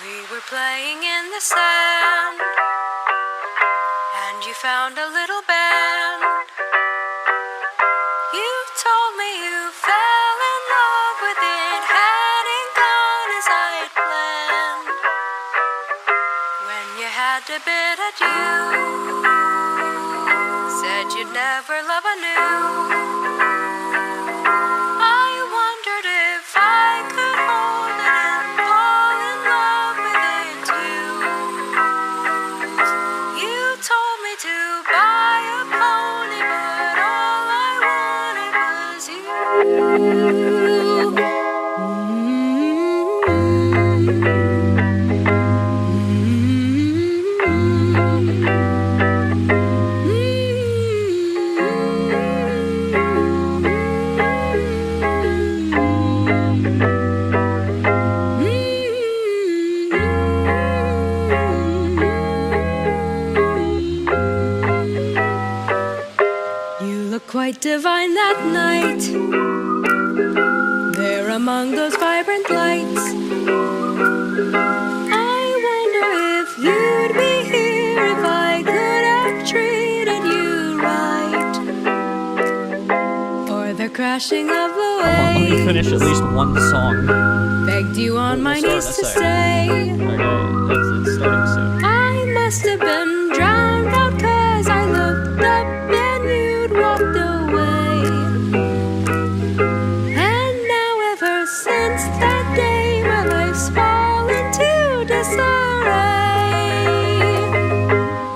We were playing in the sand, and you found a little band. You told me you fell in love with it, hadn't gone as I'd planned. When you had to bid adieu, said you'd never love anew. I wondered if I could hold it and fall in love with it too. You told me to buy a pony, but all I wanted was you. Quite divine that night, there among those vibrant lights. I wonder if you'd be here, if I could have treated you right, or the crashing of the waves. Let me finish at least one song. Begged you on my knees to stay. Okay, it's starting soon. I must have been drowned out 'cause I looked up and you'd walked away. And now ever since that day, my life's fallen to disarray.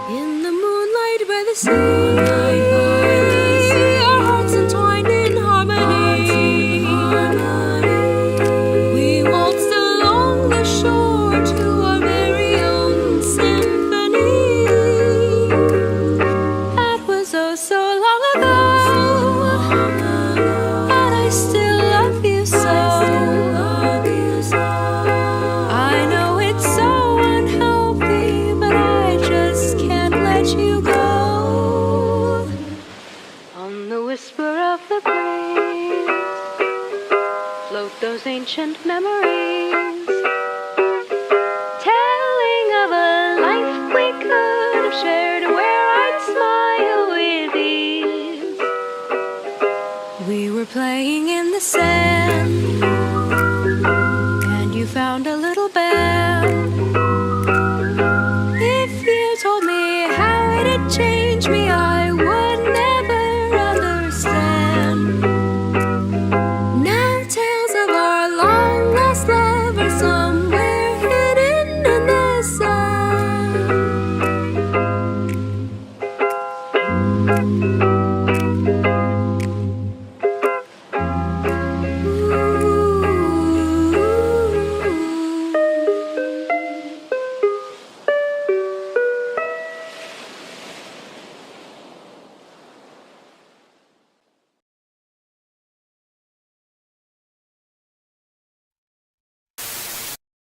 In the moonlight by the sea, our hearts entwined in harmony. We waltzed along the shore to our very own symphony. That was oh so long ago, but I still love you so. I know it's so unhealthy, but I just can't let you go. On the whisper of the breeze float those ancient memories, telling of a life we could have shared where I'd smile with ease. We were playing in the sand, and you found a little band. If you told me how it'd change me, I would never understand. Now tales of our long lost love are somewhere hidden in the sand.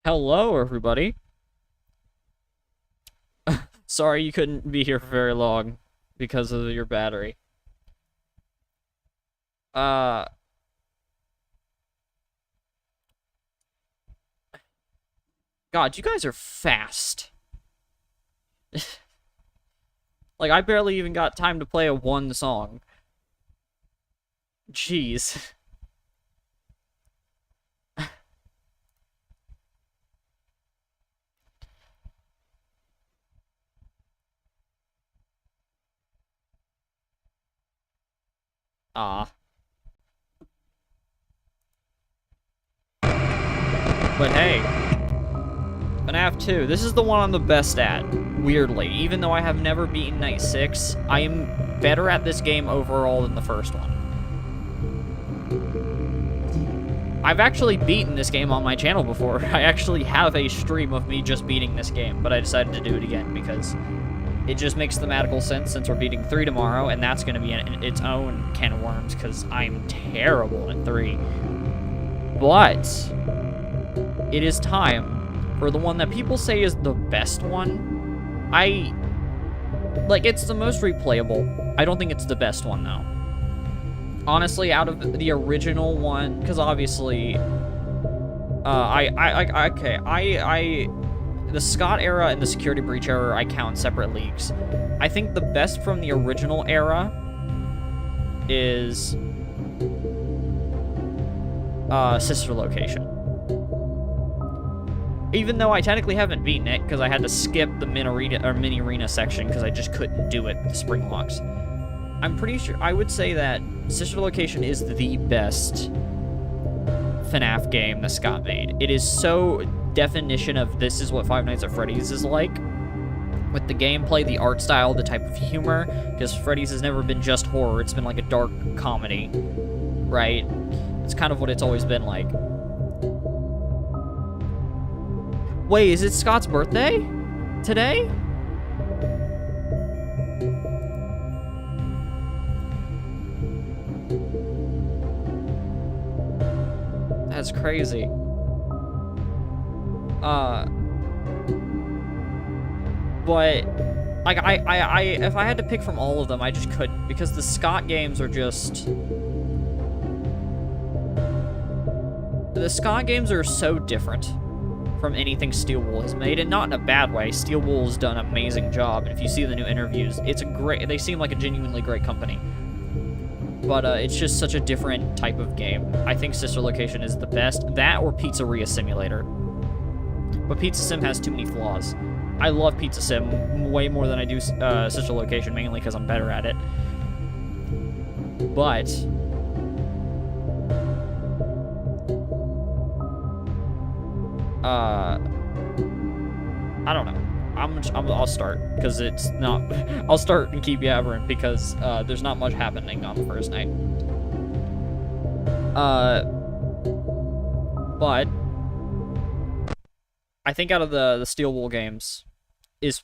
Hello, everybody. Sorry you couldn't be here for very long because of your battery. God, you guys are fast. Like, I barely even got time to play one song. Jeez. Ah. But hey, FNAF 2, this is the one I'm the best at, weirdly. Even though I have never beaten Night 6, I am better at this game overall than the first one. I've actually beaten this game on my channel before. I actually have a stream of me just beating this game, but I decided to do it again because it just makes thematical sense since we're beating 3 tomorrow, and that's going to be its own can of worms, because I'm terrible at 3. But it is time for the one that people say is the best one. It's the most replayable. I don't think it's the best one, though. Honestly, out of the original one, because obviously, I the Scott era and the Security Breach era I count in separate leagues. I think the best from the original era is Sister Location. Even though I technically haven't beaten it because I had to skip the mini arena section because I just couldn't do it with the spring locks. I'm pretty sure I would say that Sister Location is the best FNAF game that Scott made. It is so definition of this is what Five Nights at Freddy's is like. With the gameplay, the art style, the type of humor, because Freddy's has never been just horror, it's been like a dark comedy, right? It's kind of what it's always been like. Wait, is it Scott's birthday? Today? That's crazy. But like I if I had to pick from all of them, I just couldn't, because the Scott games are just so different from anything Steel Wool has made, and not in a bad way. Steel Wool's done an amazing job, and if you see the new interviews, they seem like a genuinely great company. But it's just such a different type of game. I think Sister Location is the best. That or Pizzeria Simulator. But Pizza Sim has too many flaws. I love Pizza Sim way more than I do Sister Location, mainly because I'm better at it. But I don't know. I'll start because it's not. I'll start and keep yabbering because there's not much happening on the first night. But I think out of the Steel Wool games, it's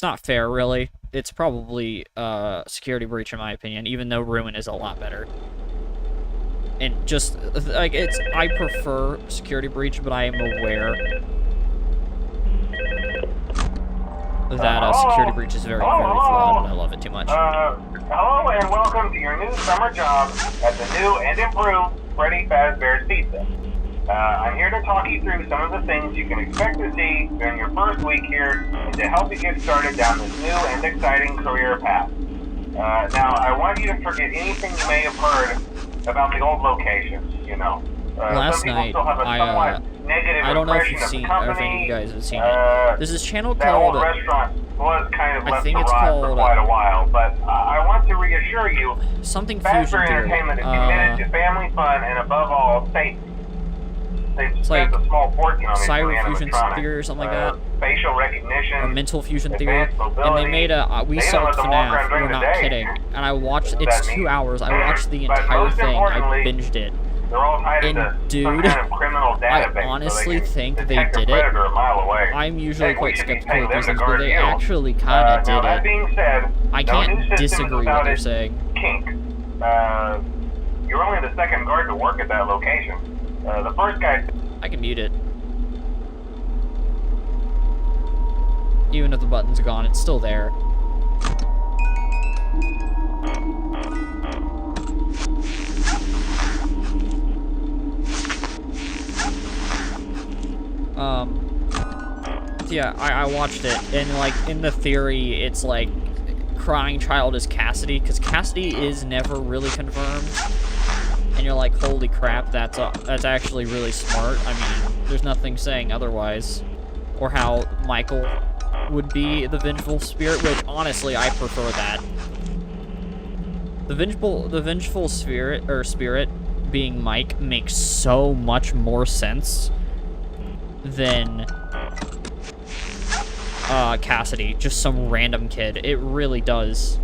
not fair really. It's probably Security Breach in my opinion, even though Ruin is a lot better. And just like I prefer Security Breach, but I am aware that Security Breach is very flawed, and I love it too much. Hello and welcome to your new summer job at the new and improved Freddy Fazbear's Pizza. I'm here to talk you through some of the things you can expect to see during your first week here and to help you get started down this new and exciting career path. Now, I want you to forget anything you may have heard about the old locations, you know. Last night, I don't know if you've seen, or if any of you guys have seen it. There's this channel called, restaurant was kind of I think it's called, for quite a while, but I want to reassure you, something Fusion Fazbear Theory. Entertainment is committed to family fun and above all, safety. They've spent like a small fortune on these Cyber Fusion animatronics. Theory or something like that. Facial recognition, or Mental Fusion Theory, advanced and they mobility. made a we They saw let them walk FNAF, around during we're the not day. kidding, and I watched, What it's that 2 means. hours, I watched the But entire most thing, I importantly, binged it, they're all tied and into dude, some kind of criminal I database, honestly so they can think they detect a did it. predator a mile away. I'm usually Heck, we quite should be skeptical paying of them these to things, but guard they you. actually kinda Now did that it. being said, I no can't new system disagree with without what they're its saying. kink. You're only the second guard to work at that location. The first guy... I can mute it. Even if the button's gone, it's still there. Yeah, I watched it, and like in the theory, it's like crying child is Cassidy, because Cassidy is never really confirmed, and you're like, holy crap, that's actually really smart. I mean, there's nothing saying otherwise, or how Michael would be the vengeful spirit, which honestly I prefer that. The vengeful spirit being Mike makes so much more sense than Cassidy, just some random kid. It really does.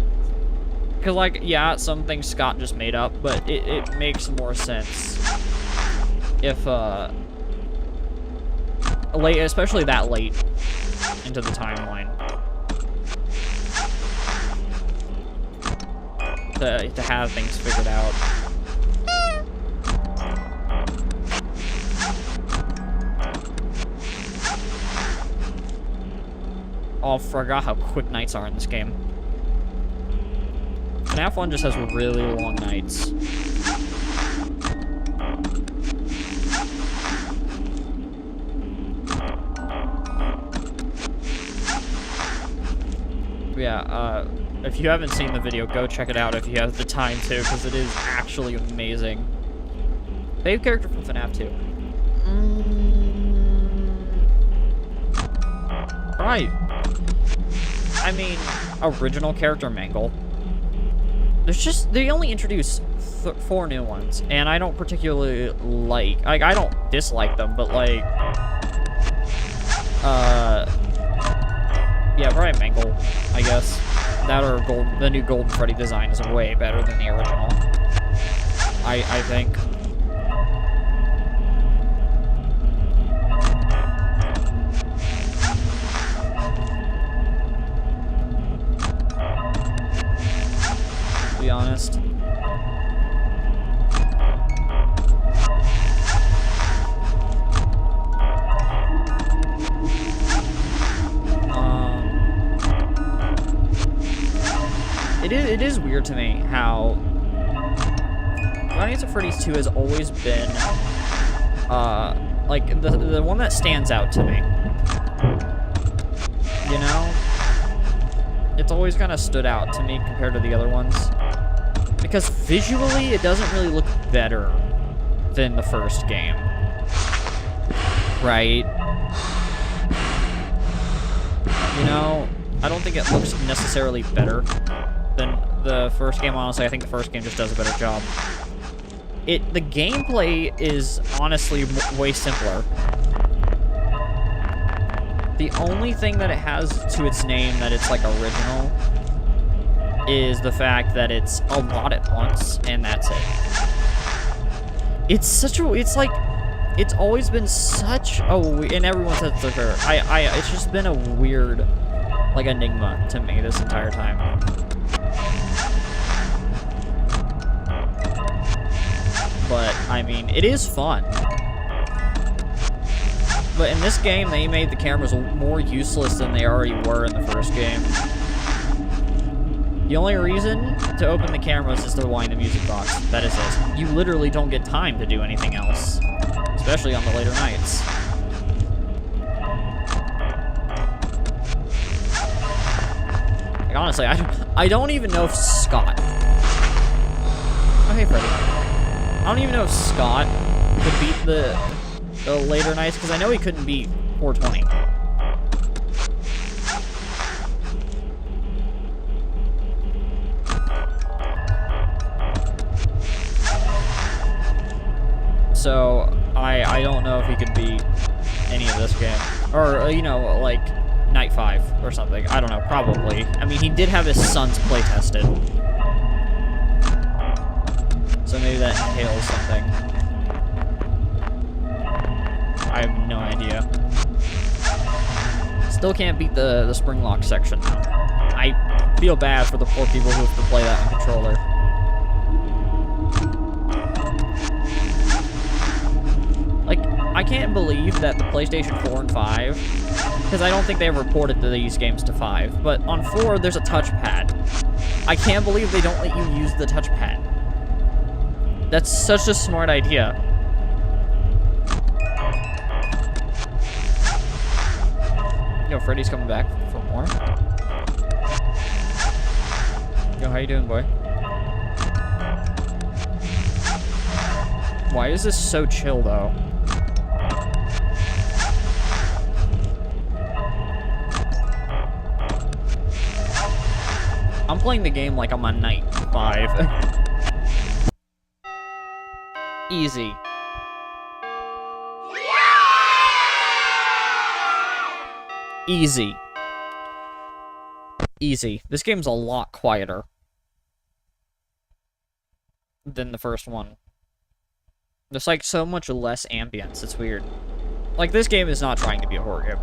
Because, like, yeah, some things Scott just made up, but it makes more sense if, late, especially that late into the timeline. To have things figured out. Oh, I forgot how quick nights are in this game. FNAF 1 just has really long nights. Yeah, if you haven't seen the video, go check it out if you have the time to, because it is actually amazing. Fave character from FNAF 2. Right. I mean, original character Mangle. They only introduced 4 new ones, and I don't particularly like, I don't dislike them, but like, yeah, probably Mangle, I guess. That or the new Golden Freddy design is way better than the original. I think. To be honest. It is weird to me how Five Nights at Freddy's 2 has always been, like, the one that stands out to me. You know? It's always kind of stood out to me compared to the other ones. Because visually, it doesn't really look better than the first game. Right? You know, I don't think it looks necessarily better than the first game, honestly. I think the first game just does a better job. The gameplay is honestly way simpler. The only thing that it has to its name that it's like original is the fact that it's a lot at once, and that's it. It's always been such a and everyone says it's her. It's just been a weird, like, enigma to me this entire time. But, I mean, it is fun. But in this game, they made the cameras more useless than they already were in the first game. The only reason to open the cameras is to wind the music box. That is it. You literally don't get time to do anything else. Especially on the later nights. Like, honestly, I don't even know if Scott... Oh, hey, Freddy. I don't even know if Scott could beat the later nights, because I know he couldn't beat 420. So, I don't know if he could beat any of this game. Or, you know, like, Night 5 or something. I don't know, probably. I mean, he did have his sons playtested. So maybe that entails something. I have no idea. Still can't beat the spring lock section, though. I feel bad for the poor people who have to play that on controller. Like, I can't believe that the PlayStation 4 and 5, because I don't think they ever ported these games to 5, but on 4, there's a touchpad. I can't believe they don't let you use the touchpad. That's such a smart idea. Yo, Freddy's coming back for more. Yo, how you doing, boy? Why is this so chill, though? I'm playing the game like I'm on night 5. Easy. Easy. Easy. This game's a lot quieter than the first one. There's like so much less ambience, it's weird. Like, this game is not trying to be a horror game.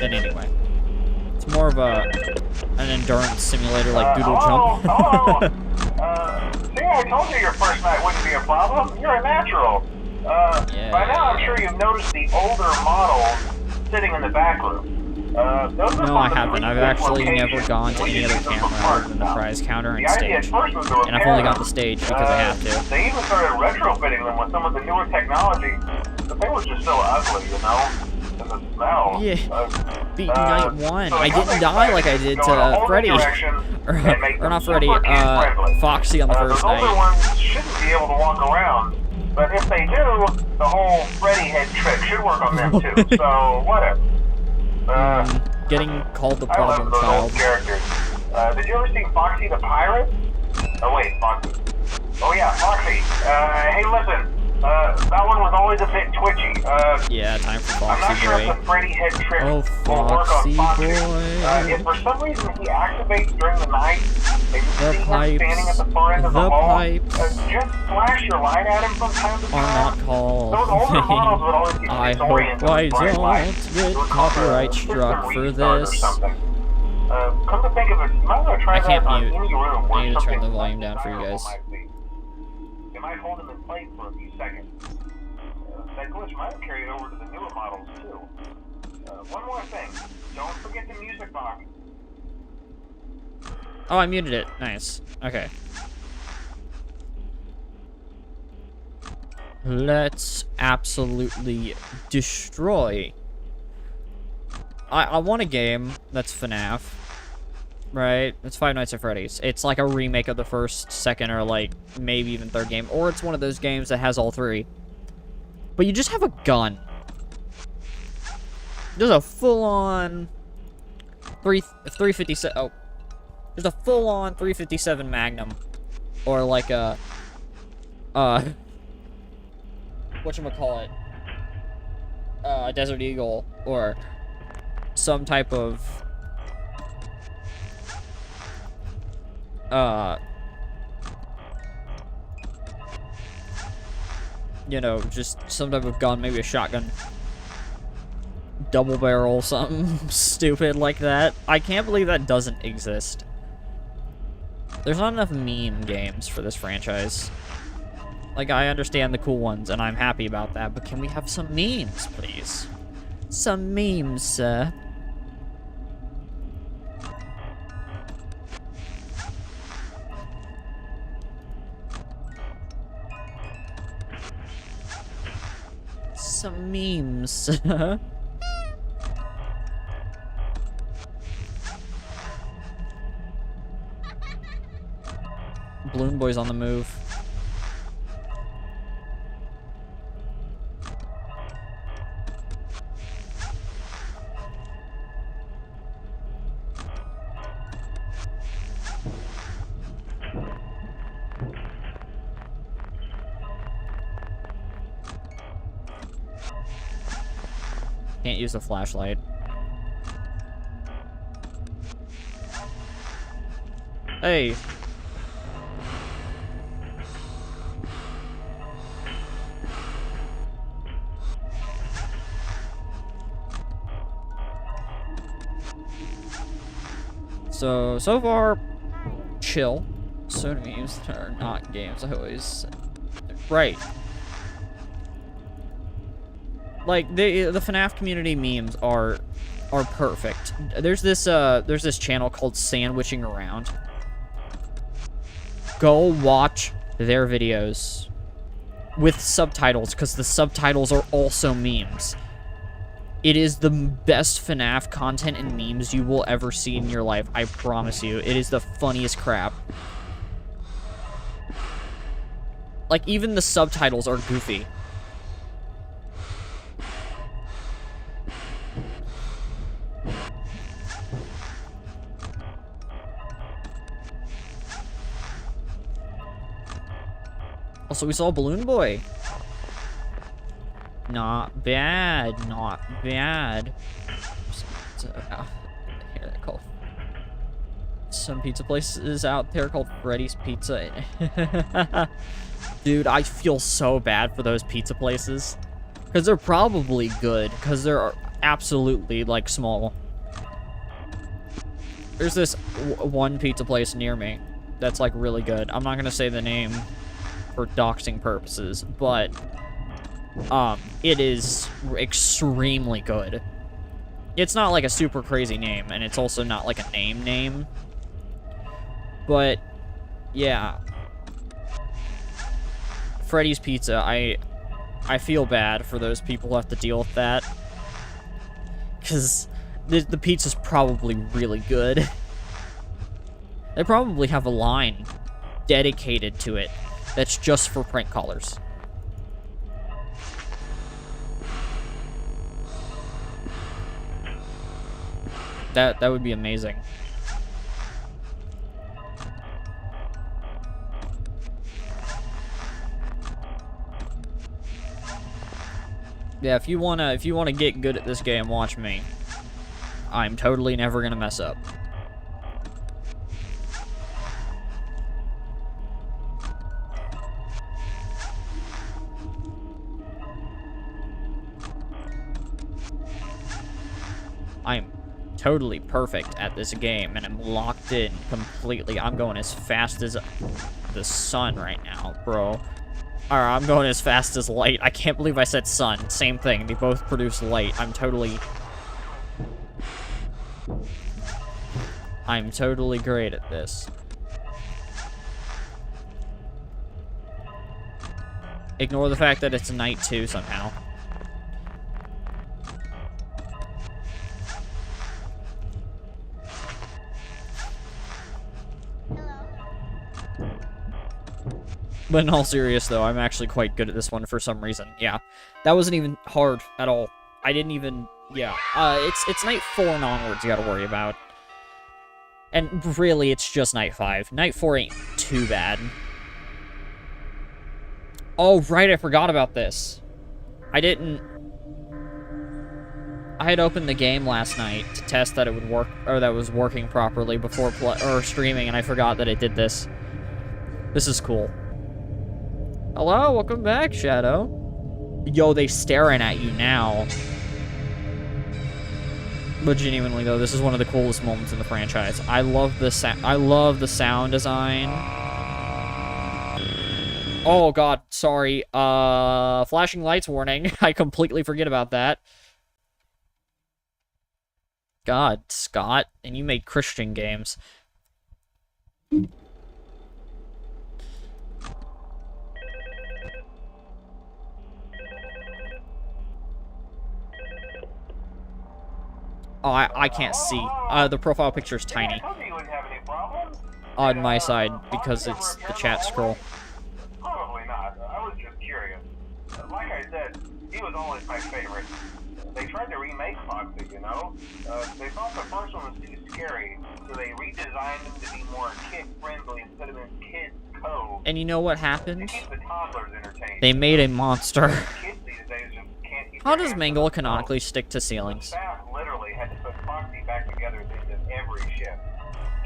Then anyway. It's more of an endurance simulator like Doodle Jump. See, I told you your first night wouldn't be a problem. You're a natural. Yeah. By now, I'm sure you've noticed the older models sitting in the back room. Those are No, I haven't. I've actually never gone to any other camera other than the prize counter and stage. And I've only got the stage because I have to. They even started retrofitting them with some of the newer technology, but they were just so ugly, you know? and the smell. Yeah. Beat night 1. So I didn't die like I did go in a to whole Freddy. new direction and make Or not them Freddy, super kid-friendly. Foxy on the first Those older night. ones shouldn't be able to walk around, but if they do, the whole Freddy head trick should work on them too. So whatever. Getting called the I love problem those child. old characters. Did you ever see Foxy the Pirate? Oh wait, Foxy. Oh yeah, Foxy. Hey listen, that one was always a bit twitchy. Yeah, time for I'm not Foxy sure if boy. the Freddy head trick Oh, will work on Foxy Foxy. boy. If for some reason he activates during the night, and you The see him pipes. standing at the far end of the The hall, pipes. just flash your light at him from time to Are time. not called. Those older models would always get I disoriented hope I with bright lights. don't get It was called copyright a system struck for restart or this. something. Come to think of it, you might want to try I can't that on mute. any room I where need to turn something the volume down for you undesirable guys. might be. It might hold him in place for a few seconds. That glitch might have carried over to the newer models too. One more thing, don't forget the music box. Oh, I muted it. Nice. Okay. Let's absolutely destroy. I want a game that's FNAF, right? It's Five Nights at Freddy's. It's like a remake of the first, second, or like maybe even third game, or it's one of those games that has all three. But you just have a gun. There's a full-on 357. Oh, there's a full-on 357 Magnum, or like a whatchamacallit, a Desert Eagle, or some type of you know, just some type of gun, maybe a shotgun, double barrel, something stupid like that. I can't believe that doesn't exist. There's not enough meme games for this franchise. Like, I understand the cool ones, and I'm happy about that, but can we have some memes, please? Some memes, sir. Some memes. Balloon Boy's on the move. Can't use the flashlight. Hey. So far, chill. So many memes that are not games. I always... Right. Like, the FNAF community memes are perfect. There's this channel called Sandwiching Around. Go watch their videos with subtitles, because the subtitles are also memes. It is the best FNAF content and memes you will ever see in your life. I promise you. It is the funniest crap. Like, even the subtitles are goofy. Also, we saw Balloon Boy. Not bad, not bad. Some pizza places out there called Freddy's Pizza. Dude, I feel so bad for those pizza places. Because they're probably good, because they're absolutely, like, small. There's this one pizza place near me that's, like, really good. I'm not going to say the name for doxing purposes, but it is extremely good. It's not like a super crazy name, and it's also not like a name, but yeah, Freddy's Pizza, I feel bad for those people who have to deal with that. because the pizza's probably really good. They probably have a line dedicated to it that's just for prank callers. That would be amazing. Yeah, if you wanna get good at this game, watch me. I'm totally never gonna mess up. I'm totally perfect at this game, and I'm locked in completely. I'm going as fast as the sun right now, bro. Or I'm going as fast as light. I can't believe I said sun. Same thing. They both produce light. I'm totally great at this. Ignore the fact that it's night 2 somehow. But in all serious, though, I'm actually quite good at this one for some reason. Yeah, that wasn't even hard at all. I didn't even... Yeah, it's night 4 and onwards you gotta worry about. And really, it's just night 5. Night 4 ain't too bad. Oh, right, I forgot about this. I had opened the game last night to test that it would work, or that it was working properly before streaming, and I forgot that it did this. This is cool. Hello, welcome back, Shadow. Yo, they staring at you now. But genuinely, though, this is one of the coolest moments in the franchise. I love the sound design. Oh god, sorry. Flashing lights warning. I completely forget about that. God, Scott, and you made Christian games. Oh, I can't see. The profile picture is tiny on my side because it's the chat scroll. Probably not. I was just curious. Like I said, he was always my favorite. They tried to remake Foxy, you know? They thought the first one was too scary, so they redesigned him to be more kid-friendly instead of in Kids Cove. And you know what happened? To keep the toddlers entertained. They made a monster. Kids these days just can't keep How their does hands Mangle on the canonically phone. stick to ceilings? Staff literally had to put Foxy back together at the end of every shift.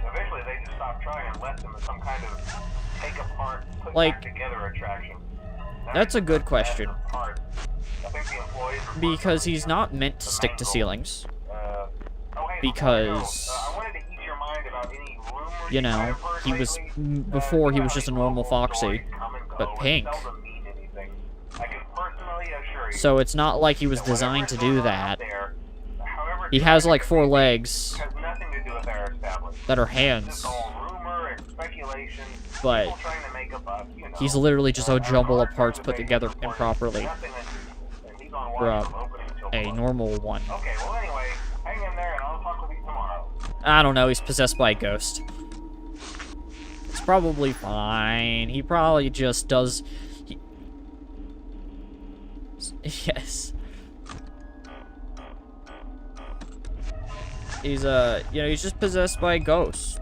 Eventually, they just stopped trying and left him as some kind of take-apart, put-back-together attraction. That's a good question. I think the employees were Because he's not meant to stick to ceilings. Because, you know, he was, before he was just a normal Foxy, but pink. So it's not like he was designed to do that. He has like 4 legs that are hands. But he's literally just a jumble of parts put together improperly from a normal one. I don't know, he's possessed by a ghost. It's probably fine. He probably just does... Yes. He's, you know, he's just possessed by ghosts.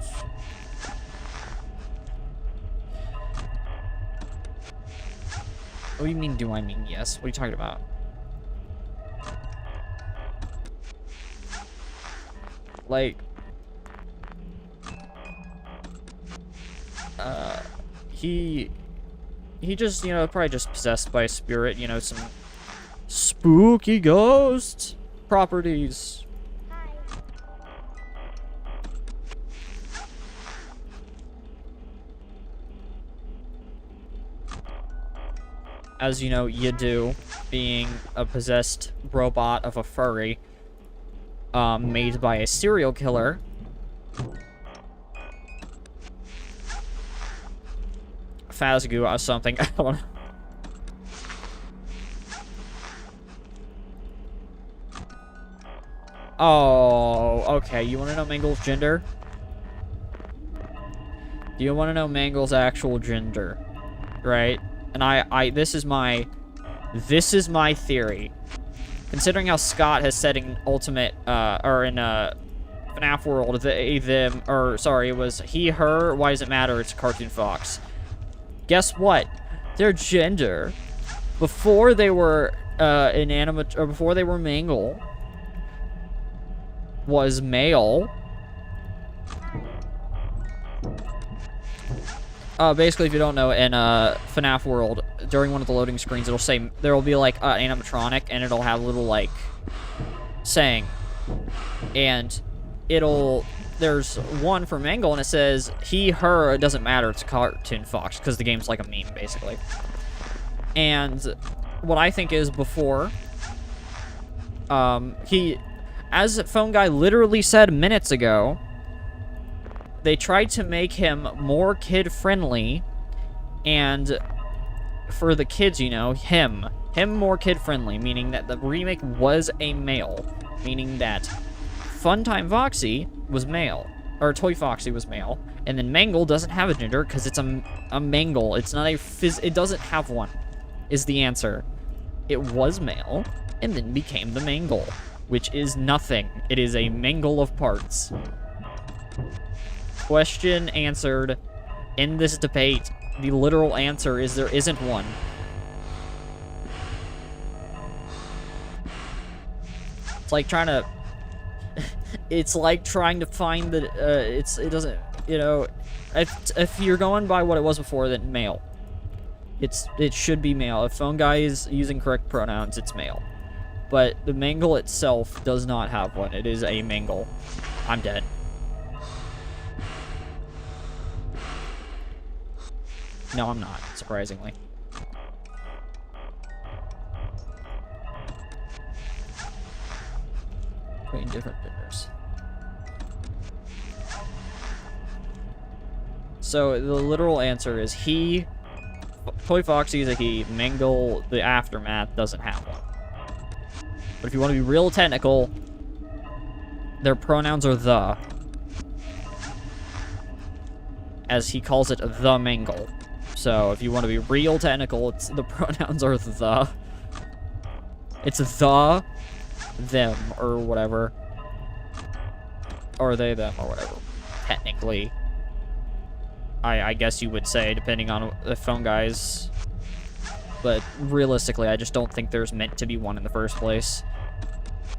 What do you mean, do I mean yes? What are you talking about? Like... He just, you know, probably just possessed by a spirit, you know, some spooky ghost properties. As you know, you do, being a possessed robot of a furry, made by a serial killer. Phasgu or something, I don't know. Oh, okay. You want to know Mangle's gender? Do you want to know Mangle's actual gender? Right? And this is my theory. Considering how Scott has said in Ultimate, or in, FNAF World, they, them, or, sorry, it was he, her, why does it matter? It's a Cartoon Fox. Guess what? Their gender, before they were, inanimate, or before they were Mangle, was male. Basically, if you don't know, in FNAF World, during one of the loading screens, it'll say, there will be, like, animatronic, and it'll have a little, like, saying. And there's one for Mangle, and it says, he, her, it doesn't matter, it's a Cartoon Fox, because the game's like a meme, basically. And what I think is before, as Phone Guy literally said minutes ago, they tried to make him more kid-friendly, and for the kids, you know, him more kid-friendly, meaning that the remake was a male, meaning that Funtime Foxy was male, or Toy Foxy was male, and then Mangle doesn't have a gender because it's a Mangle. It's not it doesn't have one, is the answer. It was male, and then became the Mangle, which is nothing. It is a mangle of parts. Question answered. In this debate, the literal answer is there isn't one. It's like trying to... it's like trying to find the... it doesn't... You know... If you're going by what it was before, then male. It should be male. If Phone Guy is using correct pronouns, it's male. But the Mangle itself does not have one. It is a Mangle. I'm dead. No, I'm not, surprisingly. Between different genders. So, the literal answer is he... Toy Foxy is a he. Mangle, the aftermath, doesn't have one. But if you want to be real technical, their pronouns are the. As he calls it, the Mangle. So if you want to be real technical, the pronouns are the. It's the, them, or whatever. Or they, them, or whatever. Technically. I guess you would say, depending on the Phone Guys. But realistically, I just don't think there's meant to be one in the first place.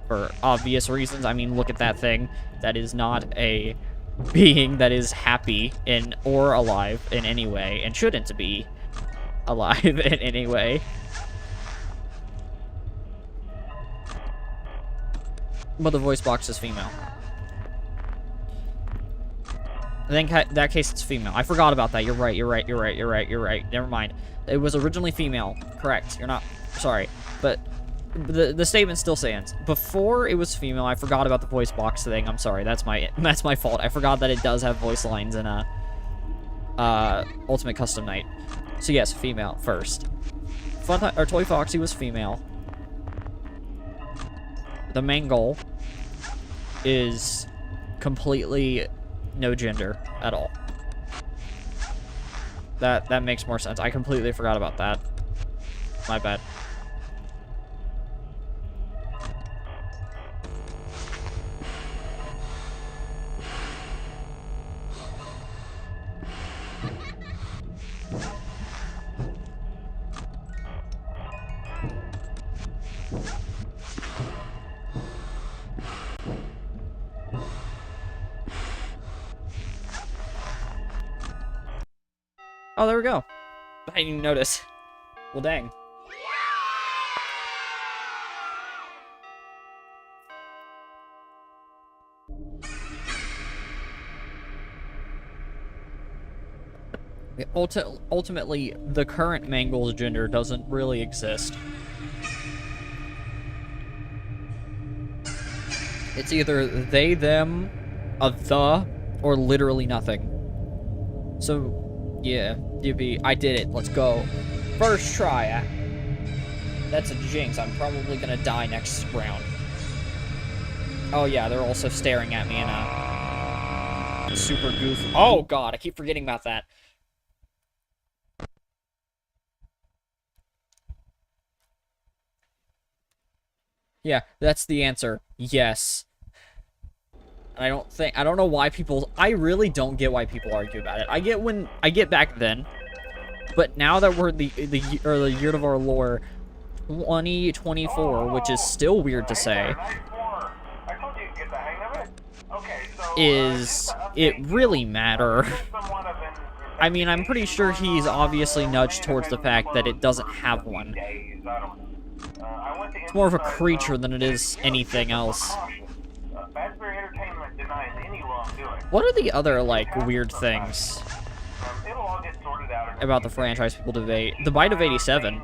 For obvious reasons. I mean, look at that thing. That is not a being that is happy or alive in any way, and shouldn't be alive in any way. But the voice box is female. I think in that case it's female. I forgot about that. You're right. Never mind. It was originally female. Correct. You're not... Sorry. But the statement still stands. Before it was female, I forgot about the voice box thing. I'm sorry. That's my fault. I forgot that it does have voice lines in Ultimate Custom Night. So yes, female first. Toy Foxy was female. The Mangle is completely no gender at all. That makes more sense. I completely forgot about that. My bad. Oh, there we go. I didn't even notice. Well, dang. Ultimately, the current Mangle's gender doesn't really exist. It's either they, them, a the, or literally nothing. So... yeah, I did it. Let's go. First try. That's a jinx. I'm probably gonna die next round. Oh yeah, they're also staring at me in a super goof. Oh god, I keep forgetting about that. Yeah, that's the answer. Yes. I don't know why people, I really don't get why people argue about it. I get back then, but now that we're the year of our Lord 2024, which is still weird to say, is it really matter? I mean, I'm pretty sure he's obviously nudged towards the fact that it doesn't have one. It's more of a creature than it is anything else. What are the other, like, weird things about the franchise people debate? The Bite of 87.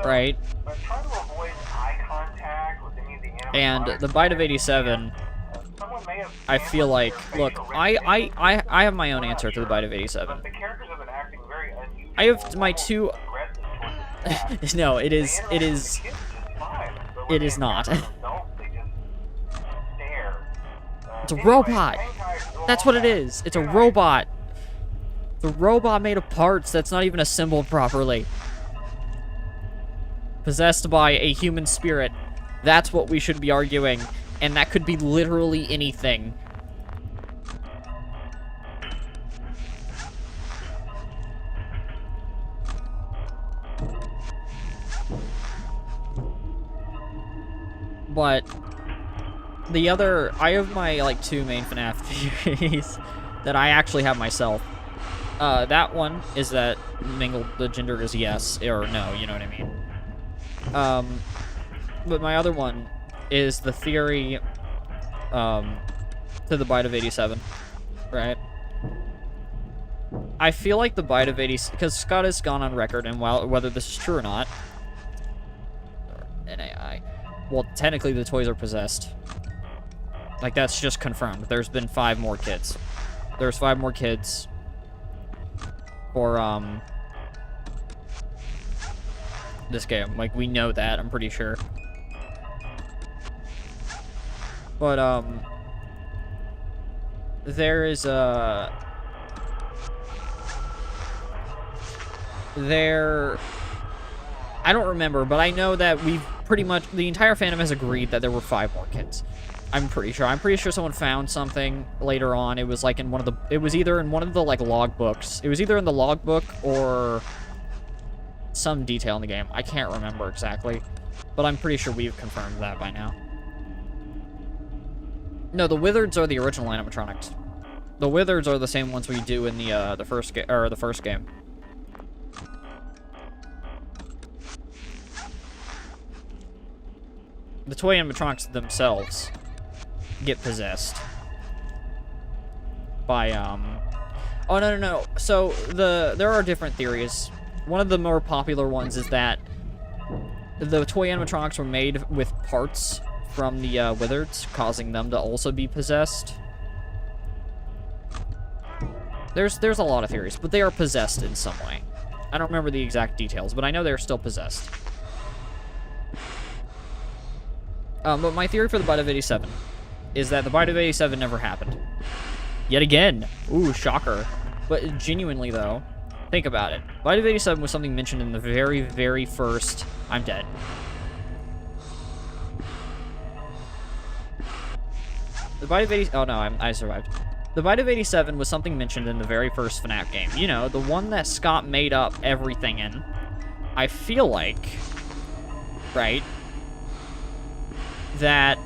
Right? And the Bite of 87, I feel like, look, I have my own answer to the Bite of 87. I have my two... No, it is not. It's a robot. That's what it is. It's a robot. The robot made of parts that's not even assembled properly. Possessed by a human spirit. That's what we should be arguing. And that could be literally anything. But the other, I have my, like, two main FNAF theories that I actually have myself. That one is that mingled the gender is yes or no, you know what I mean? But my other one is the theory, to the Bite of 87, right? I feel like the Bite of 80, because Scott has gone on record, and whether this is true or not, NAI, well, technically the toys are possessed. Like, that's just confirmed. There's been 5 more kids. There's 5 more kids for, this game. Like, we know that, I'm pretty sure. But, there is a... I don't remember, but I know that we've pretty much... The entire fandom has agreed that there were 5 more kids. I'm pretty sure. I'm pretty sure someone found something later on. It was, like, in one of the... It was either in one of the, like, logbooks. It was either in the logbook or some detail in the game. I can't remember exactly. But I'm pretty sure we've confirmed that by now. No, the Wizards are the original animatronics. The Wizards are the same ones we do in the first game. The toy animatronics themselves get possessed by oh no. So there are different theories. One of the more popular ones is that the toy animatronics were made with parts from the Wizards, causing them to also be possessed. There's a lot of theories, but they are possessed in some way. I don't remember the exact details, but I know they're still possessed. But my theory for the Bite of 87 is that the Bite of 87 never happened. Yet again. Ooh, shocker. But genuinely, though, think about it. Bite of 87 was something mentioned in the very, very first... I'm dead. The Bite of 80... Oh, no, I survived. The Bite of 87 was something mentioned in the very first FNAF game. You know, the one that Scott made up everything in. I feel like... Right? That...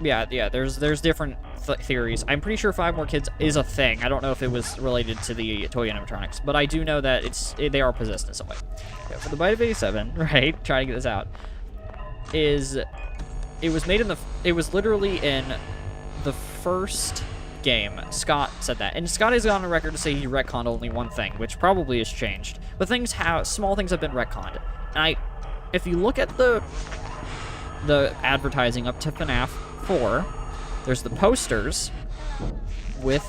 Yeah, there's different theories. I'm pretty sure 5 more kids is a thing. I don't know if it was related to the toy animatronics, but I do know that they are possessed in some way. Okay, for the Bite of 87, right? Trying to get this out. It was made in it was literally in the first game. Scott said that. And Scott has gone on record to say he retconned only one thing, which probably has changed. But small things have been retconned. And if you look at the advertising up to FNAF 4, there's the posters with,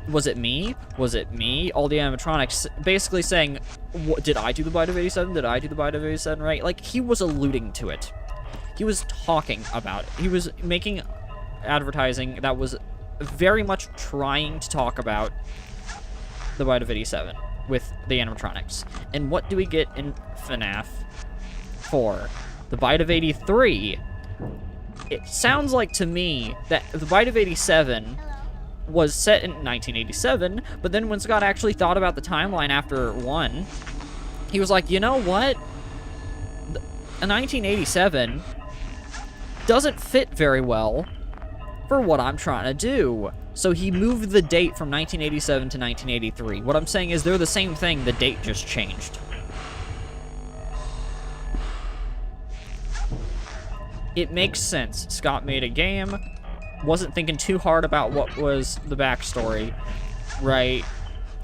was it me? Was it me? All the animatronics basically saying, what, did I do the bite of 87? Did I do the bite of 87 right? Like, he was alluding to it. He was talking about it. He was making advertising that was very much trying to talk about the bite of 87 with the animatronics. And what do we get in FNAF 4? The bite of 83. It sounds like to me that the bite of 87 was set in 1987, but then when Scott actually thought about the timeline after 1, he was like, you know what? A 1987 doesn't fit very well for what I'm trying to do. So he moved the date from 1987 to 1983. What I'm saying is they're the same thing, the date just changed. It makes sense. Scott made a game, wasn't thinking too hard about what was the backstory, right?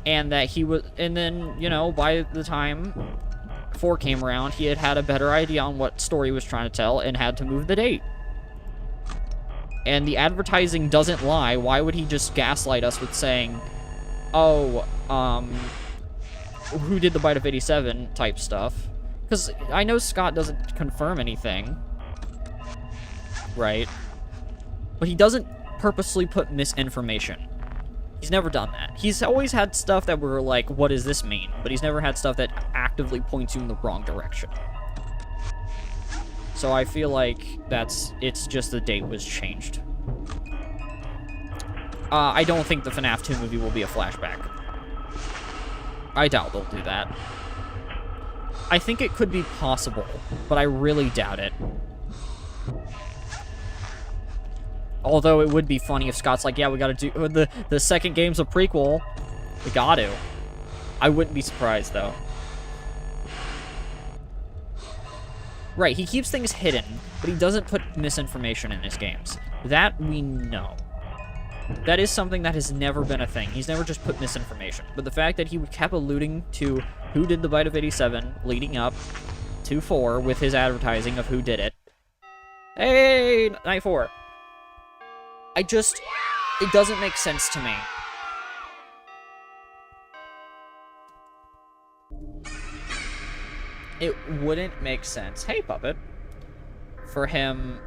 And that he was, and then, you know, by the time 4 came around, he had a better idea on what story he was trying to tell and had to move the date. And the advertising doesn't lie. Why would he just gaslight us with saying, oh, who did the bite of 87 type stuff? Because I know Scott doesn't confirm anything, right? But he doesn't purposely put misinformation. He's never done that. He's always had stuff that were like, what does this mean? But he's never had stuff that actively points you in the wrong direction. So I feel like it's just the date was changed. I don't think the FNAF 2 movie will be a flashback. I doubt they'll do that. I think it could be possible, but I really doubt it. Although it would be funny if Scott's like, yeah, we gotta do the second game's a prequel. We got to. I wouldn't be surprised though. Right, he keeps things hidden, but he doesn't put misinformation in his games. That we know. That is something that has never been a thing. He's never just put misinformation. But the fact that he kept alluding to who did the bite of 87 leading up to 4 with his advertising of who did it. Hey, night 4. It doesn't make sense to me. It wouldn't make sense, hey puppet, for him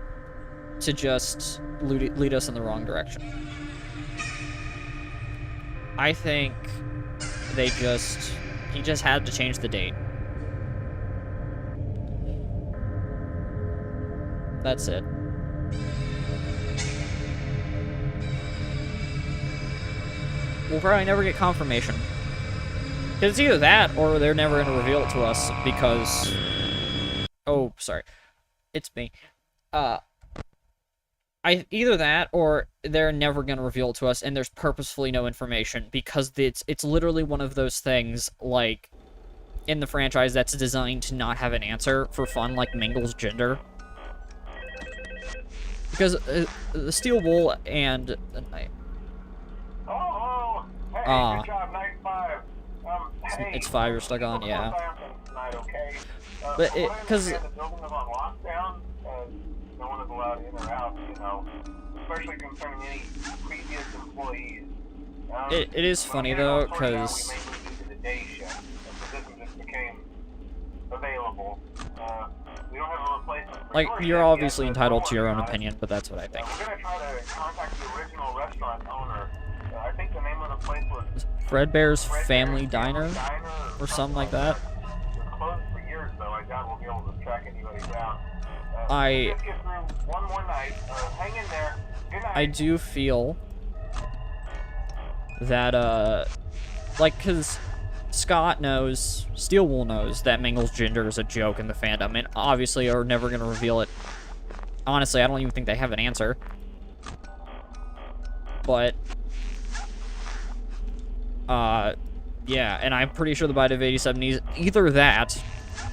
to just lead us in the wrong direction. I think he just had to change the date. That's it. We'll probably never get confirmation. Because it's either that, or they're never going to reveal it to us, because... Oh, sorry. It's me. Either that, or they're never going to reveal it to us, and there's purposefully no information, because it's literally one of those things, like, in the franchise that's designed to not have an answer for fun, like Mingle's gender. Because the Steel Wool and... Oh, hey, good job, night 5. Hey, it's 5 you're stuck on, yeah. Tonight, okay? But because the building is on lockdown, no one is allowed in or out, you know, especially concerning any previous employees. it is funny though, because we may move into the day shift. The position just became available. We don't have a replacement. like you're obviously entitled to your own opinion, but that's what I think. We're gonna try to contact the original restaurant owner. I think the name of the place was Fredbear's Family Diner, or something like that. It's closed for years, though. I doubt we'll be able to track anybody down. Let's get through one more night. Hang in there. Good night. I do feel that, like, because Scott knows, Steel Wool knows that Mingle's gender is a joke in the fandom, and obviously are never going to reveal it. Honestly, I don't even think they have an answer. But... yeah, and I'm pretty sure the bite of 87 is either that,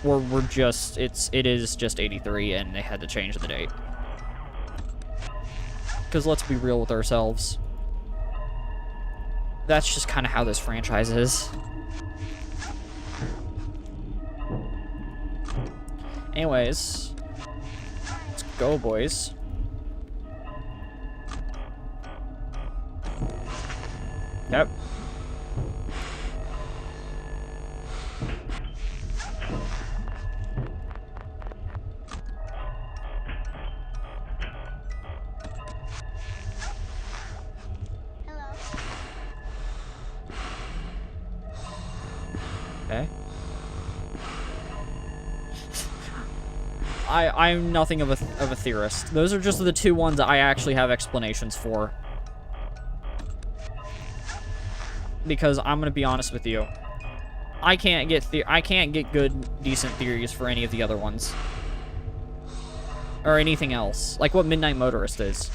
or it is just 83, and they had to change the date. Because let's be real with ourselves. That's just kind of how this franchise is. Anyways, let's go, boys. Yep. Okay. I'm nothing of a theorist. Those are just the two ones that I actually have explanations for. Because I'm gonna be honest with you, I can't get good, decent theories for any of the other ones, or anything else. Like what Midnight Motorist is.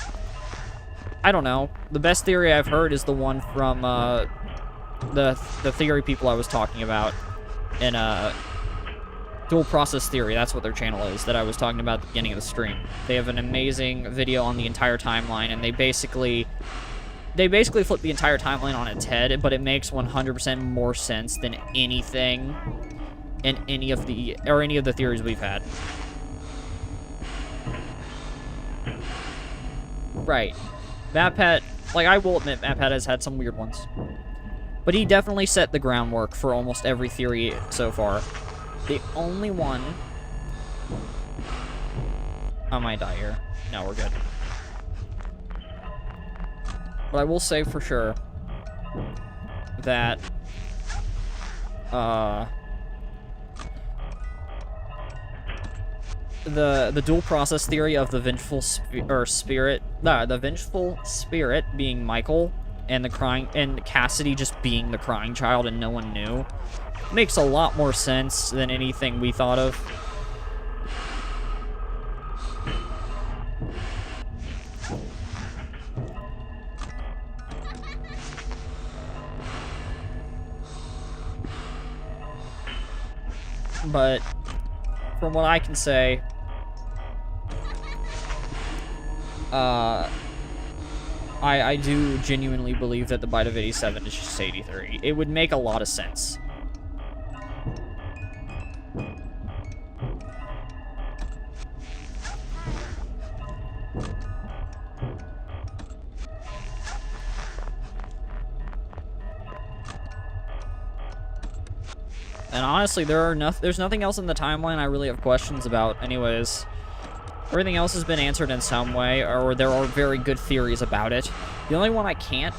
I don't know. The best theory I've heard is the one from the theory people I was talking about in Dual Process Theory. That's what their channel is, that I was talking about at the beginning of the stream. They have an amazing video on the entire timeline, and they basically flip the entire timeline on its head, but it makes 100% more sense than anything in any of the theories we've had. Right. MatPat, like, I will admit MatPat has had some weird ones. But he definitely set the groundwork for almost every theory so far. The only one... I might die here. No, we're good. But I will say for sure that the dual process theory of the vengeful spirit being Michael and Cassidy just being the crying child and no one knew makes a lot more sense than anything we thought of. But from what I can say, I do genuinely believe that the bite of 87 is just 83. It would make a lot of sense. And honestly, there's nothing else in the timeline I really have questions about anyways. Everything else has been answered in some way, or there are very good theories about it. The only one I can't...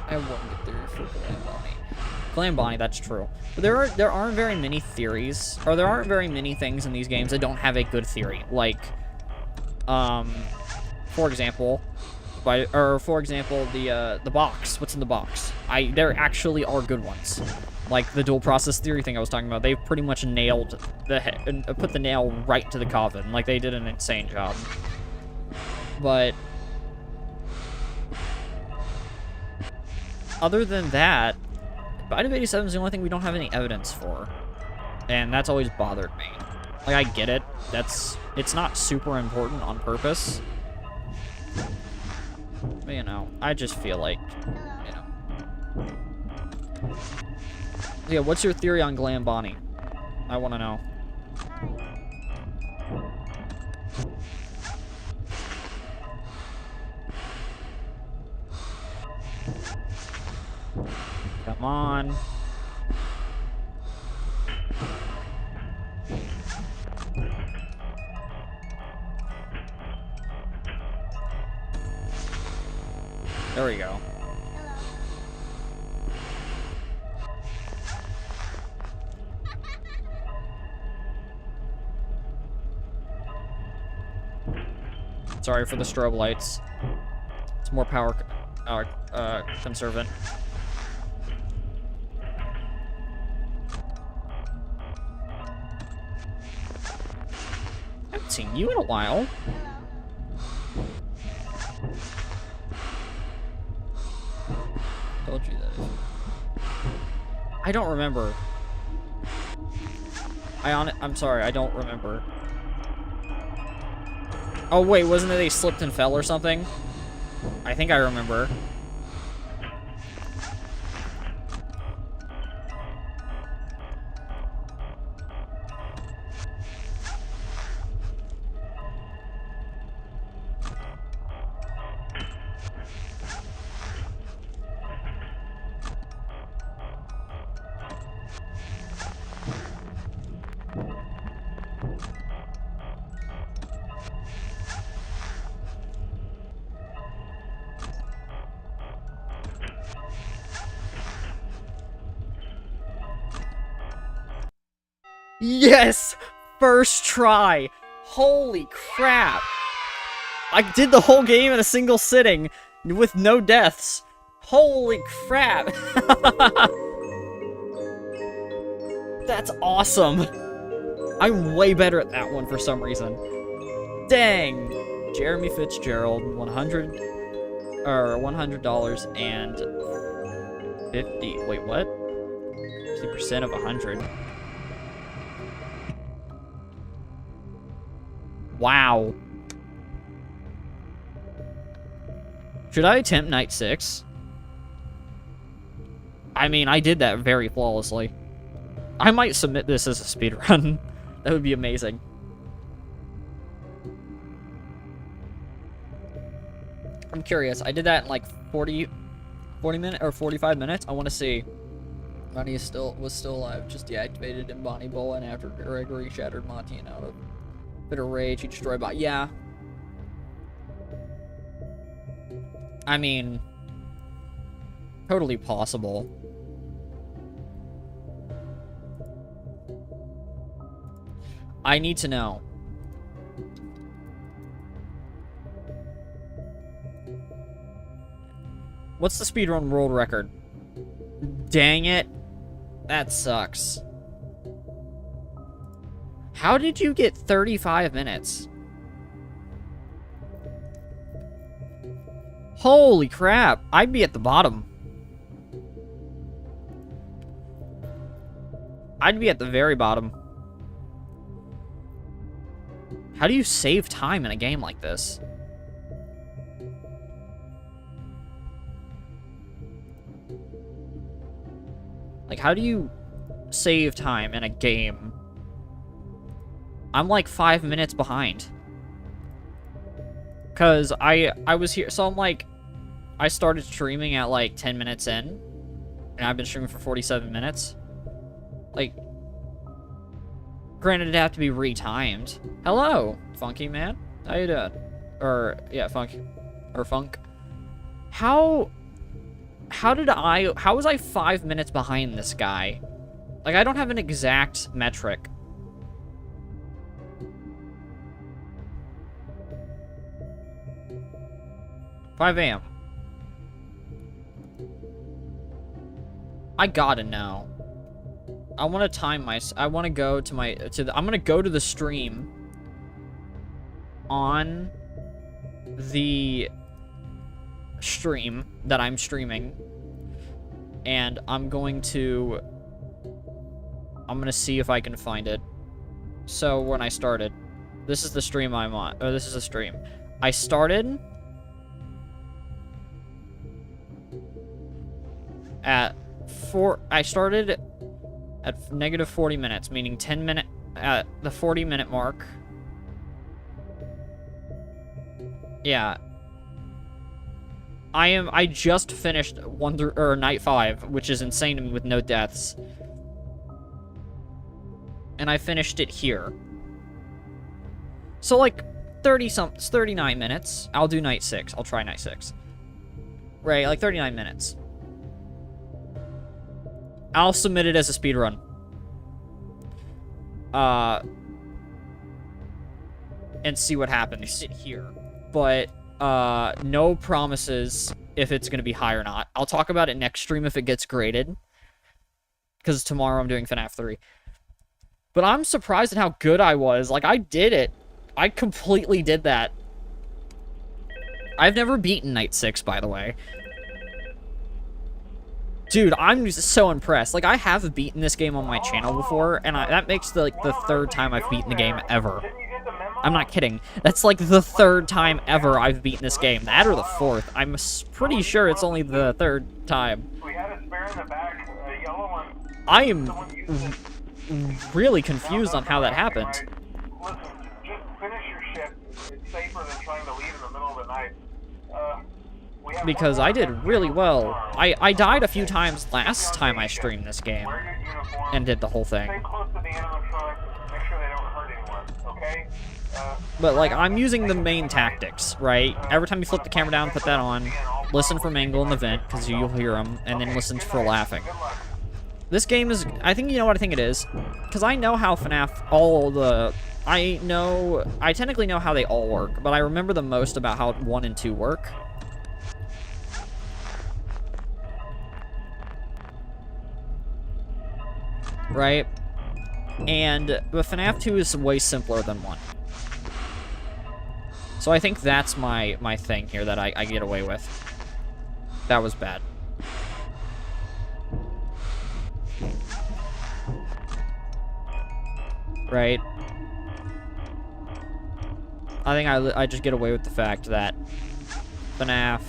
I have one good theory for Glam Bonnie. Glam Bonnie, that's true. But there aren't very many theories, or there aren't very many things in these games that don't have a good theory. Like, for example, the box. What's in the box? There actually are good ones. Like the dual process theory thing I was talking about, they pretty much nailed put the nail right to the coffin. Like, they did an insane job. But other than that, Bite of 87 is the only thing we don't have any evidence for, and that's always bothered me. Like, I get it. It's not super important on purpose. But, you know, I just feel like, you know. Yeah, what's your theory on Glam Bonnie? I want to know. Come on. There we go. Sorry for the strobe lights. It's more power conservant. I haven't seen you in a while. Told you that. I don't remember. I'm sorry, I don't remember. Oh, wait, wasn't it they slipped and fell or something? I think I remember. Yes! First try! Holy crap! I did the whole game in a single sitting with no deaths. Holy crap! That's awesome! I'm way better at that one for some reason. Dang! Jeremy Fitzgerald, $100 and 50. Wait, what? 50% of 100. Wow. Should I attempt night 6? I mean, I did that very flawlessly. I might submit this as a speedrun. That would be amazing. I'm curious. I did that in like 40 minutes or 45 minutes. I want to see. Ronnie was still alive, just deactivated in Bonnie Bowl, and after Gregory shattered Monty and out of bitter rage, he destroyed Bot. Yeah. I mean, totally possible. I need to know. What's the speedrun world record? Dang it. That sucks. How did you get 35 minutes? Holy crap. I'd be at the bottom. I'd be at the very bottom. How do you save time in a game like this? Like, how do you save time in a game? I'm like 5 minutes behind. Cause I was here, so I'm like, I started streaming at like 10 minutes in, and I've been streaming for 47 minutes. Like, granted, it'd have to be retimed. Hello, Funky Man. How you doing? Or, yeah, Funky. Or Funk. How was I 5 minutes behind this guy? Like, I don't have an exact metric. $5 a.m. I gotta know. I want to time my. I want to go to my. I'm gonna go to the stream. On the stream that I'm streaming, and I'm gonna see if I can find it. So when I started, this is the stream I'm on. Oh, this is a stream. I started at negative 40 minutes, meaning 10 minute at the 40-minute mark. Yeah. I just finished night 5, which is insane to me with no deaths. And I finished it here. So like 39 minutes. I'll do night 6. I'll try night 6. Right, like 39 minutes. I'll submit it as a speedrun. And see what happens. Sit here. But, no promises if it's going to be high or not. I'll talk about it next stream if it gets graded. Because tomorrow I'm doing FNAF 3. But I'm surprised at how good I was. Like, I did it. I completely did that. I've never beaten Night 6, by the way. Dude, I'm just so impressed. Like, I have beaten this game on my channel before, and that makes the third time I've beaten the game ever. I'm not kidding. That's like the third time ever I've beaten this game. That or the fourth. I'm pretty sure it's only the third time. I am really confused on how that happened. Listen, just finish your shift. It's safer than trying to leave in the middle of the night. Because I did really well. I died a few times last time I streamed this game. And did the whole thing. Stay close to the animatronics. Make sure they don't hurt anyone, okay? But, like, I'm using the main tactics, right? Every time you flip the camera down, put that on. Listen for Mangle in the vent, because you'll hear him. And then listen for laughing. This game is, I think, you know what I think it is? Because I know how FNAF, I technically know how they all work, but I remember the most about how 1 and 2 work. Right? And but FNAF 2 is way simpler than 1. So I think that's my thing here that I get away with. That was bad. Right? I think I just get away with the fact that FNAF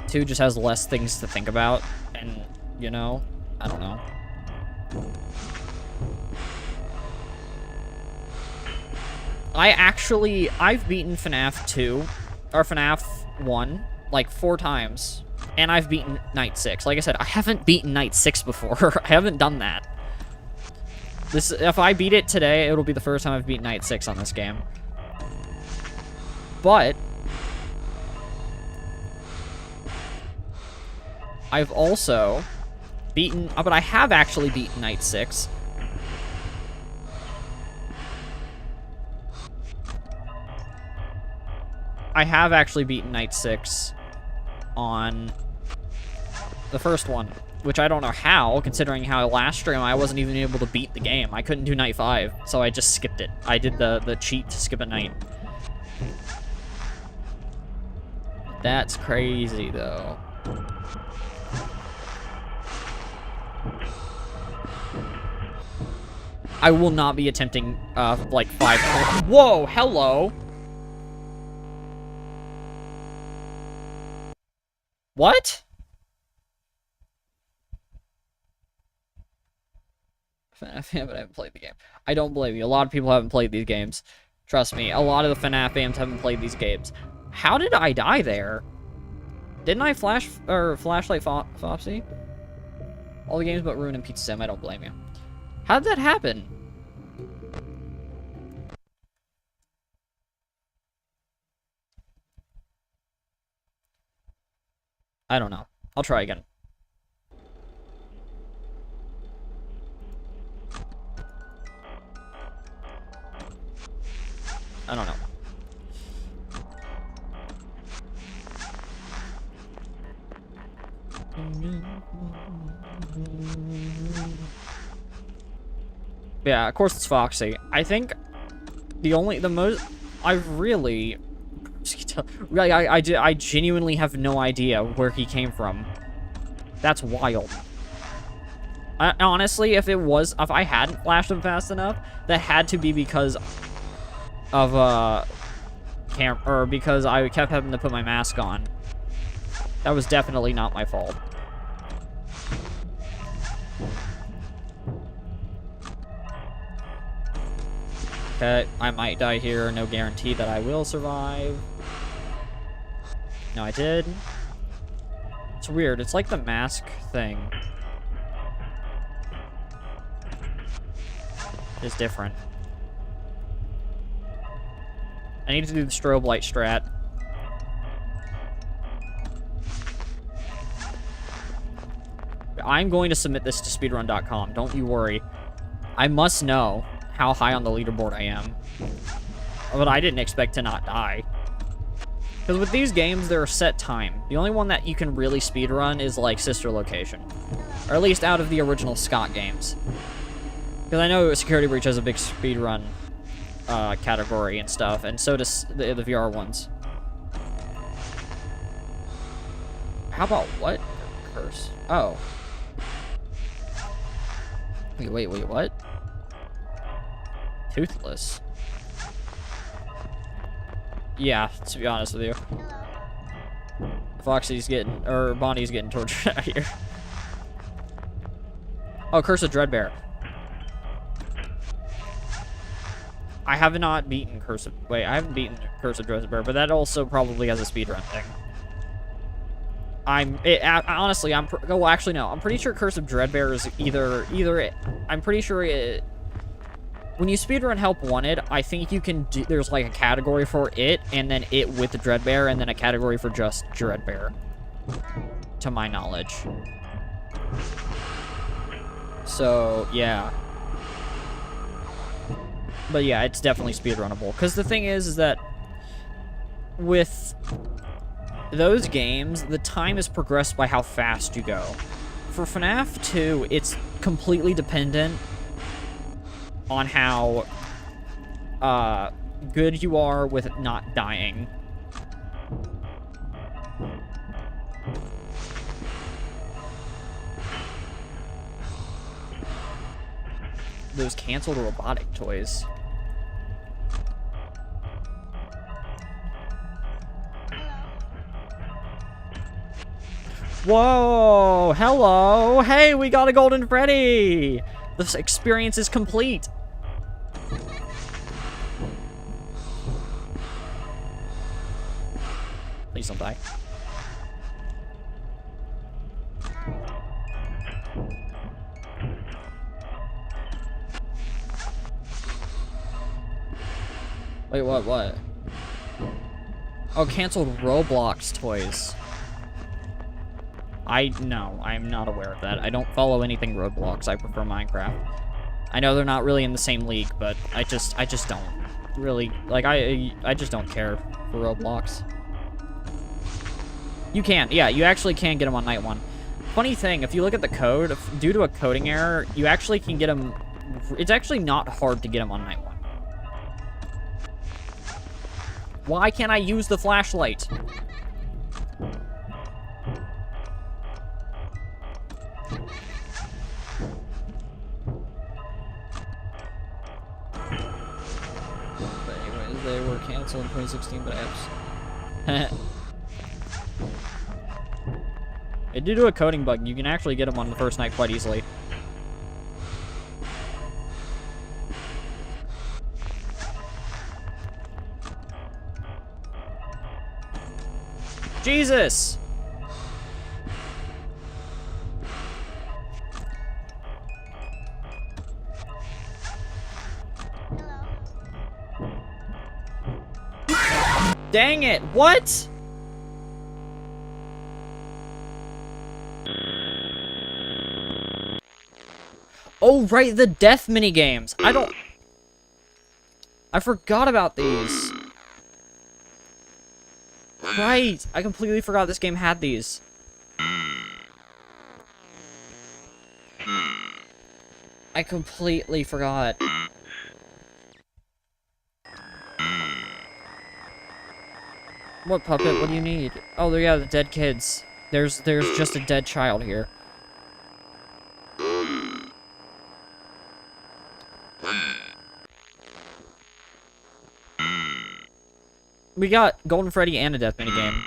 2 just has less things to think about, and, you know, I don't know. I've beaten FNAF 2, or FNAF 1, like 4 times, and I've beaten Night 6. Like I said, I haven't beaten Night 6 before. I haven't done that. If I beat it today, it'll be the first time I've beaten Night 6 on this game. But I've also beaten, but I have actually beaten Night 6. I have actually beaten Night 6 on the first one, which I don't know how, considering how last stream I wasn't even able to beat the game. I couldn't do Night 5, so I just skipped it. I did the cheat to skip a night. That's crazy, though. I will not be attempting, like, 5... Whoa, hello! What? FNAF fan, but I haven't played the game. I don't blame you. A lot of people haven't played these games. Trust me, a lot of the FNAF fans haven't played these games. How did I die there? Didn't I flashlight Fopsy? All the games but Ruin and Pizza Sim, I don't blame you. How did that happen? I don't know. I'll try again. I don't know. Yeah, of course it's Foxy. I think I genuinely have no idea where he came from. That's wild. Honestly, if I hadn't flashed him fast enough, that had to be because of because I kept having to put my mask on. That was definitely not my fault. Okay, I might die here. No guarantee that I will survive. No, I did. It's weird. It's like the mask thing is different. I need to do the strobe light strat. I'm going to submit this to speedrun.com. Don't you worry. I must know how high on the leaderboard I am. But I didn't expect to not die. Because with these games, they're a set time. The only one that you can really speedrun is, like, Sister Location. Or at least out of the original Scott games. Because I know Security Breach has a big speedrun category and stuff, and so does the VR ones. How about what? Curse. Oh. Wait, what? Toothless. Yeah, to be honest with you. Foxy's getting, or Bonnie's getting tortured out here. Oh, Curse of Dreadbear. I have not beaten Curse of... Wait, I haven't beaten Curse of Dreadbear, but that also probably has a speedrun thing. Honestly, well, actually, no. I'm pretty sure Curse of Dreadbear is I'm pretty sure it... When you speedrun Help Wanted, I think you can do... There's, like, a category for it, and then it with the Dreadbear, and then a category for just Dreadbear. To my knowledge. So, yeah. But yeah, it's definitely speedrunnable. Because the thing is that with those games, the time is progressed by how fast you go. For FNAF 2, it's completely dependent on how good you are with not dying. Those canceled robotic toys. Whoa! Hello! Hey, we got a Golden Freddy! This experience is complete. Please don't die. Wait, what? Oh, canceled Roblox toys. No, I'm not aware of that. I don't follow anything Roblox. I prefer Minecraft. I know they're not really in the same league, but I just don't really, like, I just don't care for Roblox. You can, yeah, you actually can get them on night one. Funny thing, if you look at the code, due to a coding error, you actually can get them, it's actually not hard to get them on night one. Why can't I use the flashlight? But anyways, they were canceled in 2016, but apps. Due to a coding bug, you can actually get them on the first night quite easily. Jesus! Dang it! What? Oh, right, the death minigames. I forgot about these. Right, I completely forgot this game had these. I completely forgot. What, puppet? What do you need? Oh, yeah, the dead kids. There's just a dead child here. We got Golden Freddy and a death minigame.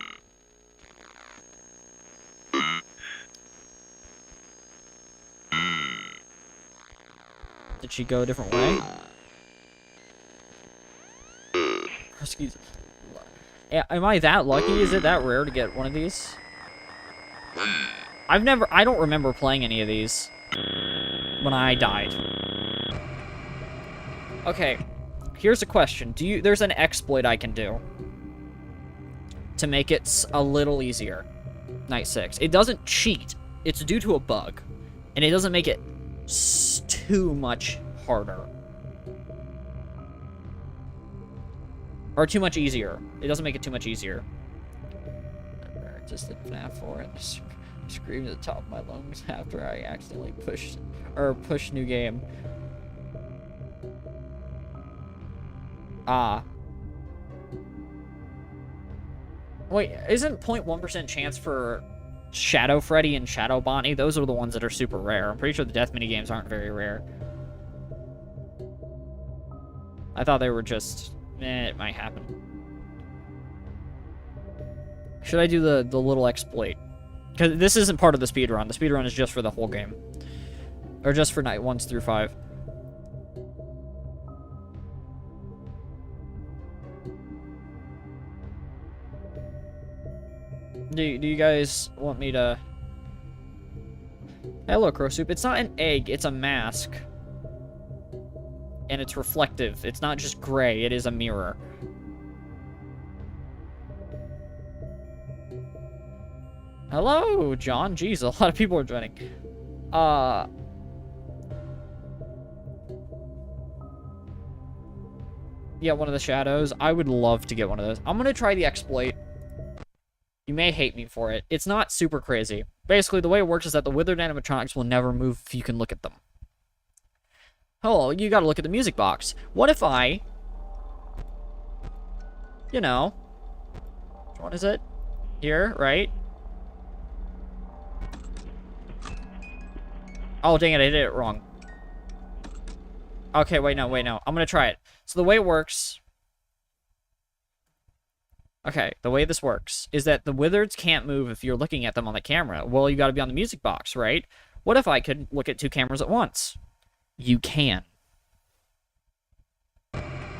Did she go a different way? Excuse me. Am I that lucky? Is it that rare to get one of these? I don't remember playing any of these when I died. Okay, here's a question. There's an exploit I can do to make it a little easier. Night 6. It doesn't cheat. It's due to a bug. And it doesn't make it too much harder. Or too much easier. It doesn't make it too much easier. Just did FNAF 4 and screamed at the top of my lungs after I accidentally pushed new game. Ah. Wait, isn't 0.1% chance for Shadow Freddy and Shadow Bonnie? Those are the ones that are super rare. I'm pretty sure the death minigames aren't very rare. I thought they were just... it might happen. Should I do the little exploit? Because this isn't part of the speedrun. The speedrun is just for the whole game. Or just for night 1 through 5. Do you guys want me to... Hello, Crow Soup. It's not an egg, it's a mask. And it's reflective. It's not just gray, it is a mirror. Hello, John. Jeez, a lot of people are joining. Yeah, one of the shadows. I would love to get one of those. I'm gonna try the exploit. You may hate me for it. It's not super crazy. Basically, the way it works is that the withered animatronics will never move if you can look at them. Oh, you gotta look at the music box. What if I... You know... Which one is it? Here, right? Oh, dang it, I did it wrong. Okay, wait, no. I'm gonna try it. So the way it works... Okay, the way this works is that the wizards can't move if you're looking at them on the camera. Well, you gotta be on the music box, right? What if I could look at 2 cameras at once? You can.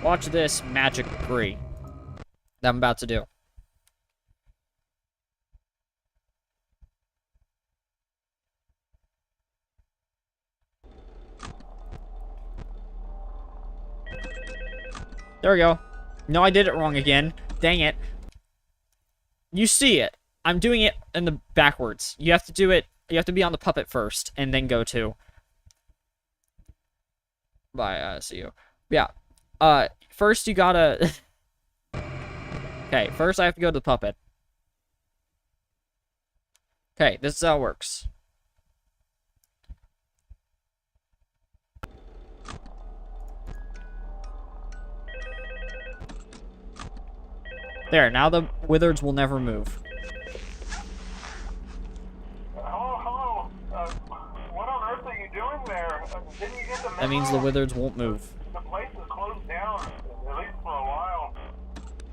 Watch this magicry that I'm about to do. There we go. No, I did it wrong again. Dang it. You see it. I'm doing it in the backwards. You have to do it. You have to be on the puppet first, and then go to. Bye, see you. Yeah. First you gotta... Okay, first I have to go to the puppet. Okay, this is how it works. There, now the wizards will never move. Hello. What on earth are you doing there? Didn't you get the memo? That means the wizards won't move. The place is closed down, at least for a while.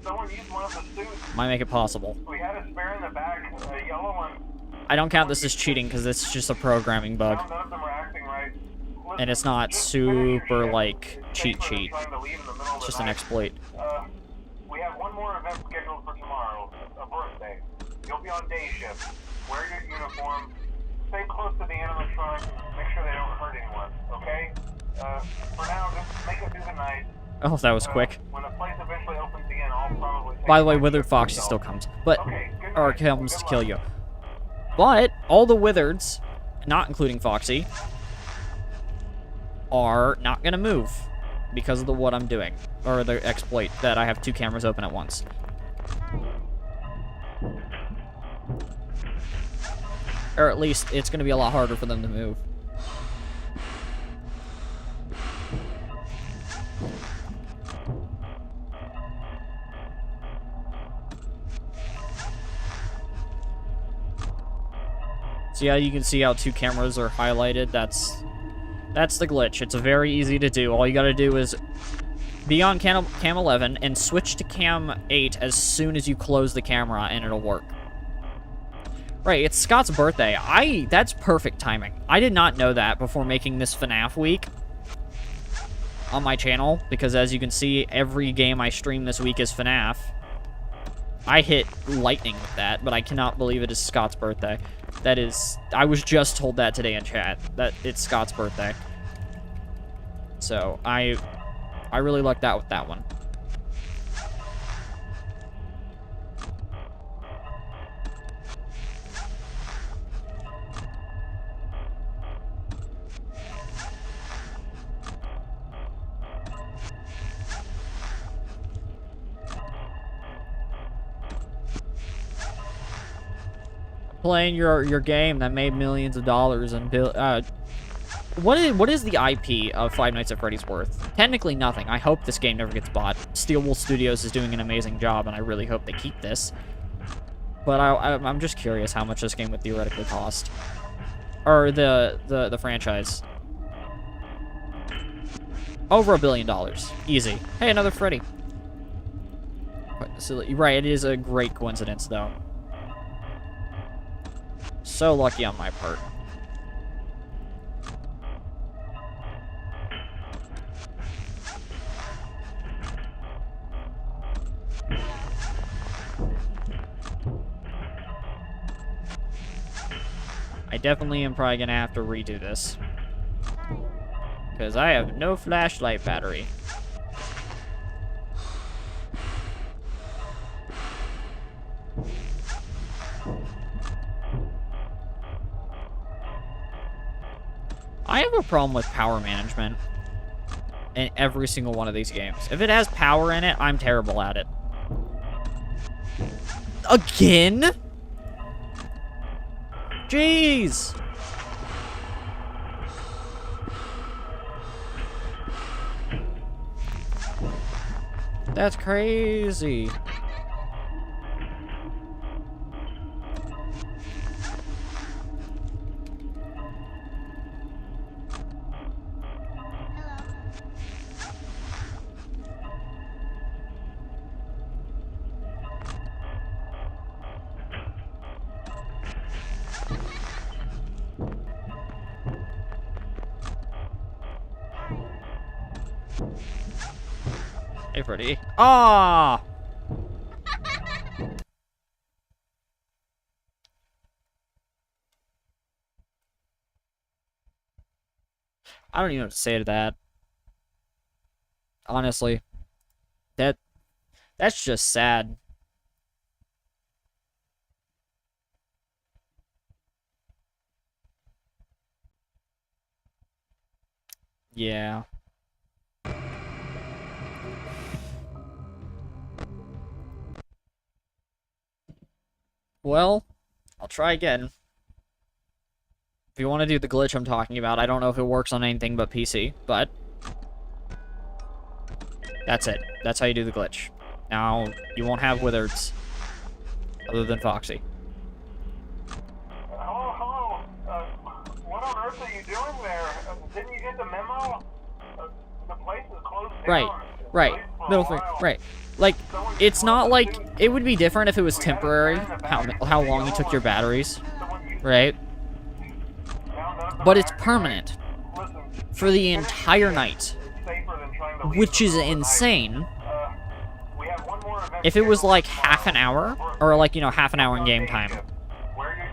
Someone used one of the suits. Might make it possible. We had a spare in the back, a yellow one. I don't count this as cheating because it's just a programming bug. None of them are acting right. Listen, And it's not just finish your super, shift. like, cheat. Trying to leave in the middle of It's the just an night. exploit. We have one more event scheduled for tomorrow, a birthday. You'll be on day shift. Wear your uniform. Stay close to the animatronics. Make sure they don't hurt anyone, okay? For now, just make it through the night. Oh, that was quick. When the place eventually opens again, I'll probably take By the way, my Withered shift Foxy myself. still comes. But, Okay, good or night. comes Good to kill luck. you. But, all the Wizards, not including Foxy, are not gonna move. Because of what I'm doing. Or the exploit that I have 2 cameras open at once. Or at least, it's gonna be a lot harder for them to move. So yeah, you can see how 2 cameras are highlighted. That's the glitch. It's very easy to do. All you gotta do is be on cam 11 and switch to cam 8 as soon as you close the camera and it'll work. Right, it's Scott's birthday. That's perfect timing. I did not know that before making this FNAF week on my channel, because as you can see, every game I stream this week is FNAF. I hit lightning with that, but I cannot believe it is Scott's birthday. That is... I was just told that today in chat, that it's Scott's birthday. So, I really lucked out with that one. Playing your game that made millions of dollars and what is the IP of Five Nights at Freddy's worth? Technically nothing. I hope this game never gets bought. Steel Wool Studios is doing an amazing job, and I really hope they keep this. But I'm just curious how much this game would theoretically cost, or the franchise. Over $1 billion, easy. Hey, another Freddy. So, right, it is a great coincidence though. So lucky on my part. I definitely am probably gonna have to redo this, because I have no flashlight battery. I have a problem with power management. in every single one of these games. If it has power in it, I'm terrible at it. Again? Jeez! That's crazy. Hey, Freddy. Ah! I don't even know what to say to that. Honestly. That's just sad. Yeah. Well, I'll try again. If you want to do the glitch I'm talking about, I don't know if it works on anything but PC, but that's it. That's how you do the glitch. Now, you won't have wizards other than Foxy. Hello. What on earth are you doing there? Didn't you get the memo? The place is closed down. Right. Middle finger. Right. Like, it's not like it would be different if it was temporary. How long you took your batteries, right? But it's permanent for the entire night, which is insane. If it was like half an hour, or like, you know, half an hour in game time,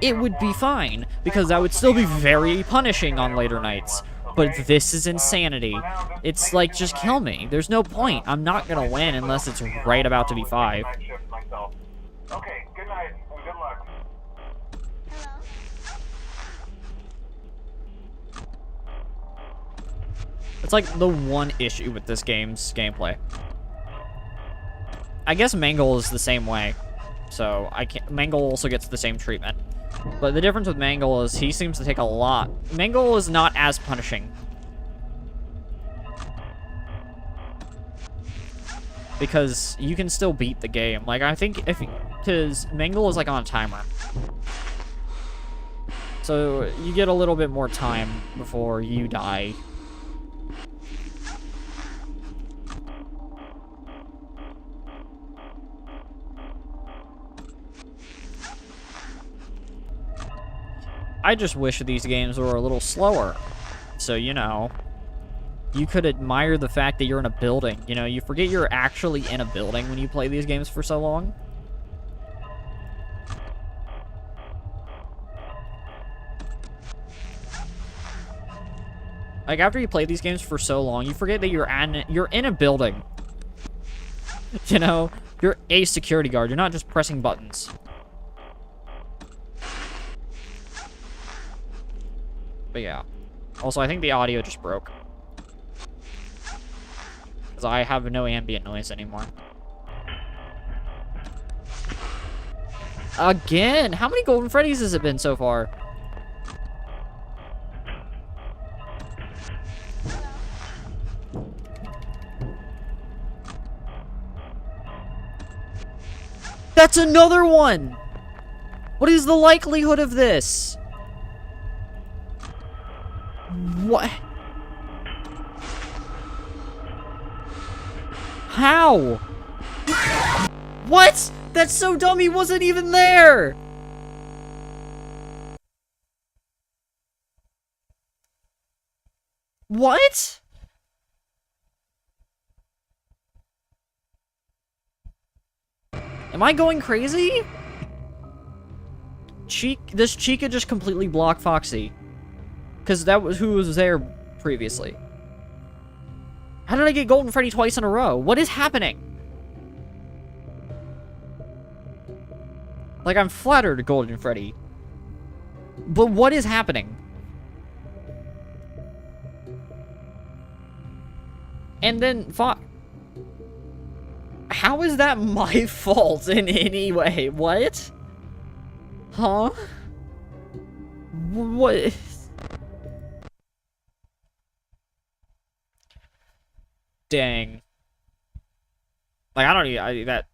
it would be fine, because that would still be very punishing on later nights. But this is insanity. It's like, just kill me. There's no point. I'm not gonna win unless it's right about to be 5. Okay, good night and good luck. It's like the one issue with this game's gameplay. I guess Mangle is the same way. So, Mangle also gets the same treatment. But the difference with Mangle is he seems to take a lot. Mangle is not as punishing. Because you can still beat the game. Like, I think because Mangle is like on a timer. So, you get a little bit more time before you die. I just wish these games were a little slower. So, you know, you could admire the fact that you're in a building. You know, you forget you're actually in a building when you play these games for so long. Like, after you play these games for so long, you forget that you're in a building. You know, you're a security guard. You're not just pressing buttons. But yeah. Also, I think the audio just broke. Because I have no ambient noise anymore. Again? How many Golden Freddy's has it been so far? That's another one! What is the likelihood of this? What? How? What? That's so dumb, he wasn't even there! What? Am I going crazy? Does Chica just completely block Foxy? Because that was who was there previously. How did I get Golden Freddy twice in a row? What is happening? Like, I'm flattered, Golden Freddy. But what is happening? And then, how is that my fault in any way? What? Huh? What? Dang. Like, I don't even, that...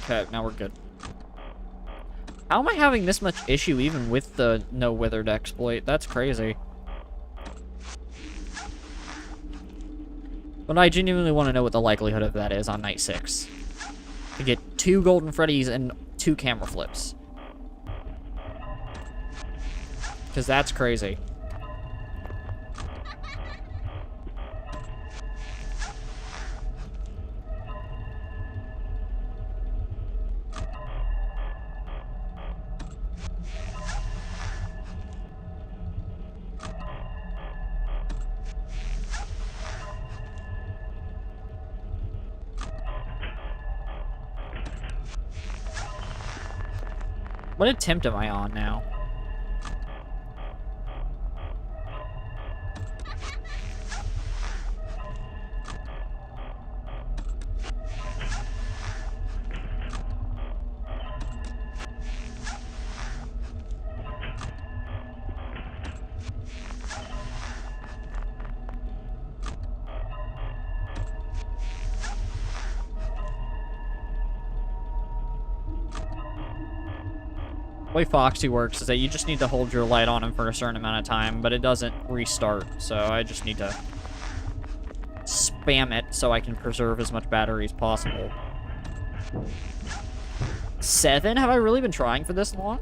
Okay, now we're good. How am I having this much issue even with the no withered exploit? That's crazy. But I genuinely want to know what the likelihood of that is on night 6. To get 2 Golden Freddies and 2 camera flips. Because that's crazy. What attempt am I on now? The way Foxy works is that you just need to hold your light on him for a certain amount of time, but it doesn't restart, so I just need to spam it so I can preserve as much battery as possible. 7? Have I really been trying for this long?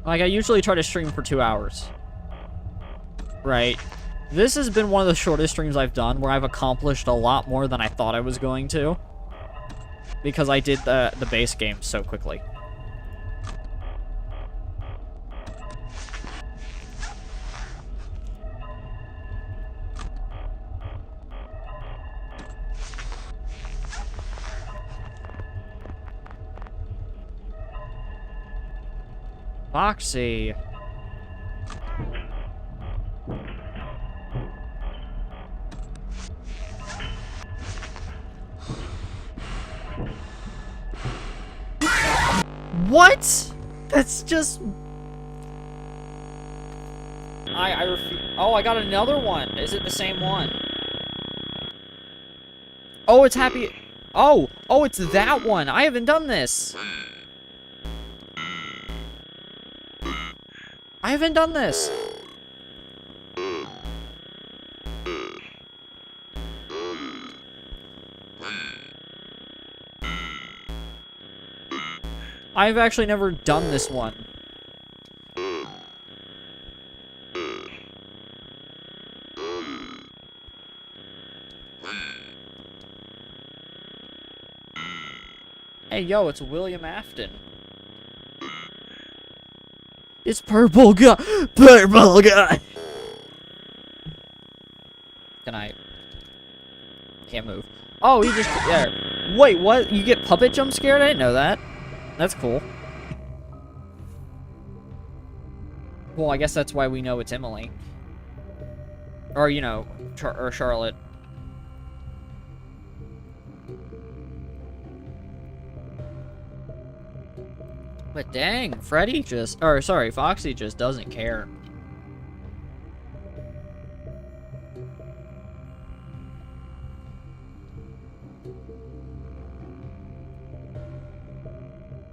Like, I usually try to stream for 2 hours. Right? This has been one of the shortest streams I've done, where I've accomplished a lot more than I thought I was going to. Because I did the base game so quickly. Foxy. What? That's just... I refuse. Oh, I got another one. Is it the same one? Oh, it's happy... Oh, it's that one. I haven't done this. I haven't done this. I've actually never done this one. Hey, yo, it's William Afton. It's purple guy. Purple guy. Can I? Can't move. Oh, you just there. Wait, what? You get puppet jump scared? I didn't know that. That's cool. Well, I guess that's why we know it's Emily. Or, you know, or Charlotte. But dang, Freddy just, or sorry, Foxy just doesn't care.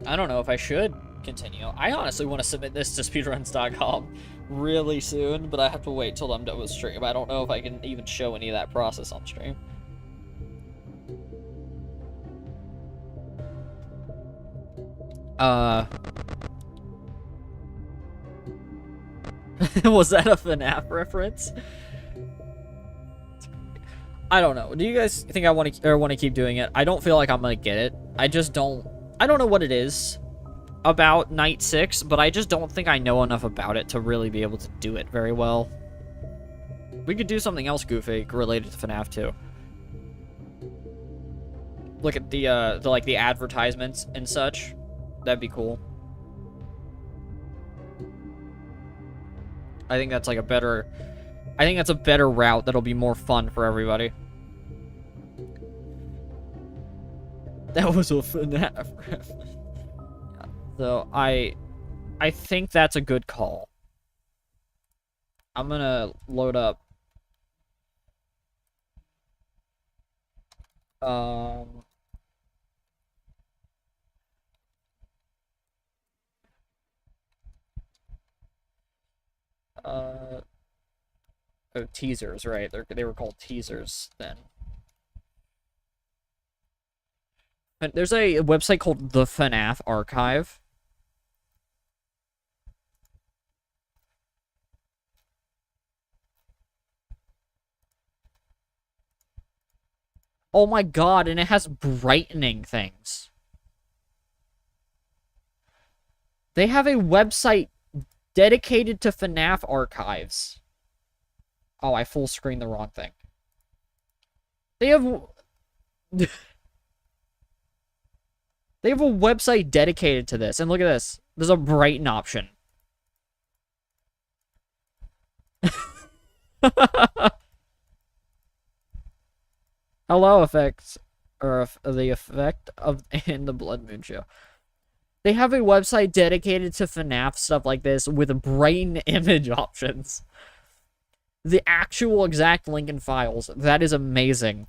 I don't know if I should continue. I honestly want to submit this to speedruns.com really soon, but I have to wait till I'm done with stream. I don't know if I can even show any of that process on stream. Was that a FNAF reference? I don't know. Do you guys think I want to keep doing it? I don't feel like I'm gonna get it. I just don't I don't know what it is about Night 6, but I just don't think I know enough about it to really be able to do it very well. We could do something else goofy related to FNAF 2. Look at the advertisements and such. That'd be cool. I think that's like a better... I think that's a better route that'll be more fun for everybody. That was a FNAF reference. So, I think that's a good call. I'm gonna load up... Oh, teasers, right. They were called teasers then. But there's a website called the FNAF Archive. Oh my god, and it has brightening things. They have a website dedicated to FNAF archives. Oh, I full screened the wrong thing. They have... They have a website dedicated to this. And look at this. There's a brighten option. Hello, effects. Or the effect of in the Blood Moon show. They have a website dedicated to FNAF stuff like this with brighten image options. The actual exact link and files. That is amazing.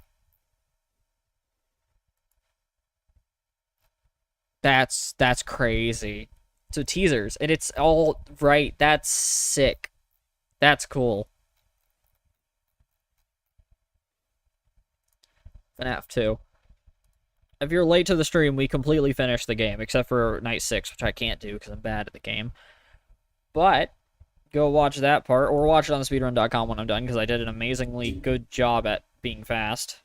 That's crazy. So teasers, and it's all right. That's sick. That's cool. FNAF 2. If you're late to the stream, we completely finished the game, except for Night 6, which I can't do because I'm bad at the game. But go watch that part, or watch it on speedrun.com when I'm done, because I did an amazingly good job at being fast.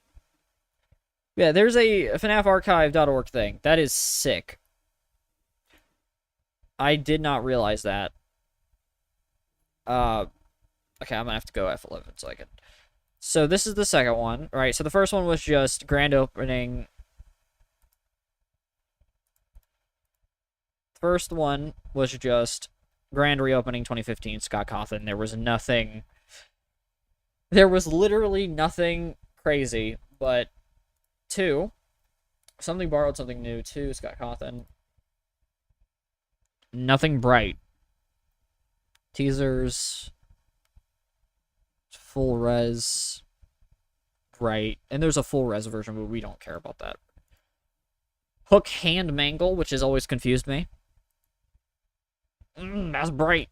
Yeah, there's a FNAFarchive.org thing. That is sick. I did not realize that. Okay, I'm gonna have to go F11 so I can... So this is the second one, right? So the first one was just grand opening. First one was just grand reopening 2015, Scott Cawthon. There was nothing... There was literally nothing crazy, but... 2, something borrowed, something new. 2, Scott Cawthon. Nothing bright. Teasers. Full res. Bright. And there's a full res version, but we don't care about that. Hook hand mangle, which has always confused me. That's bright.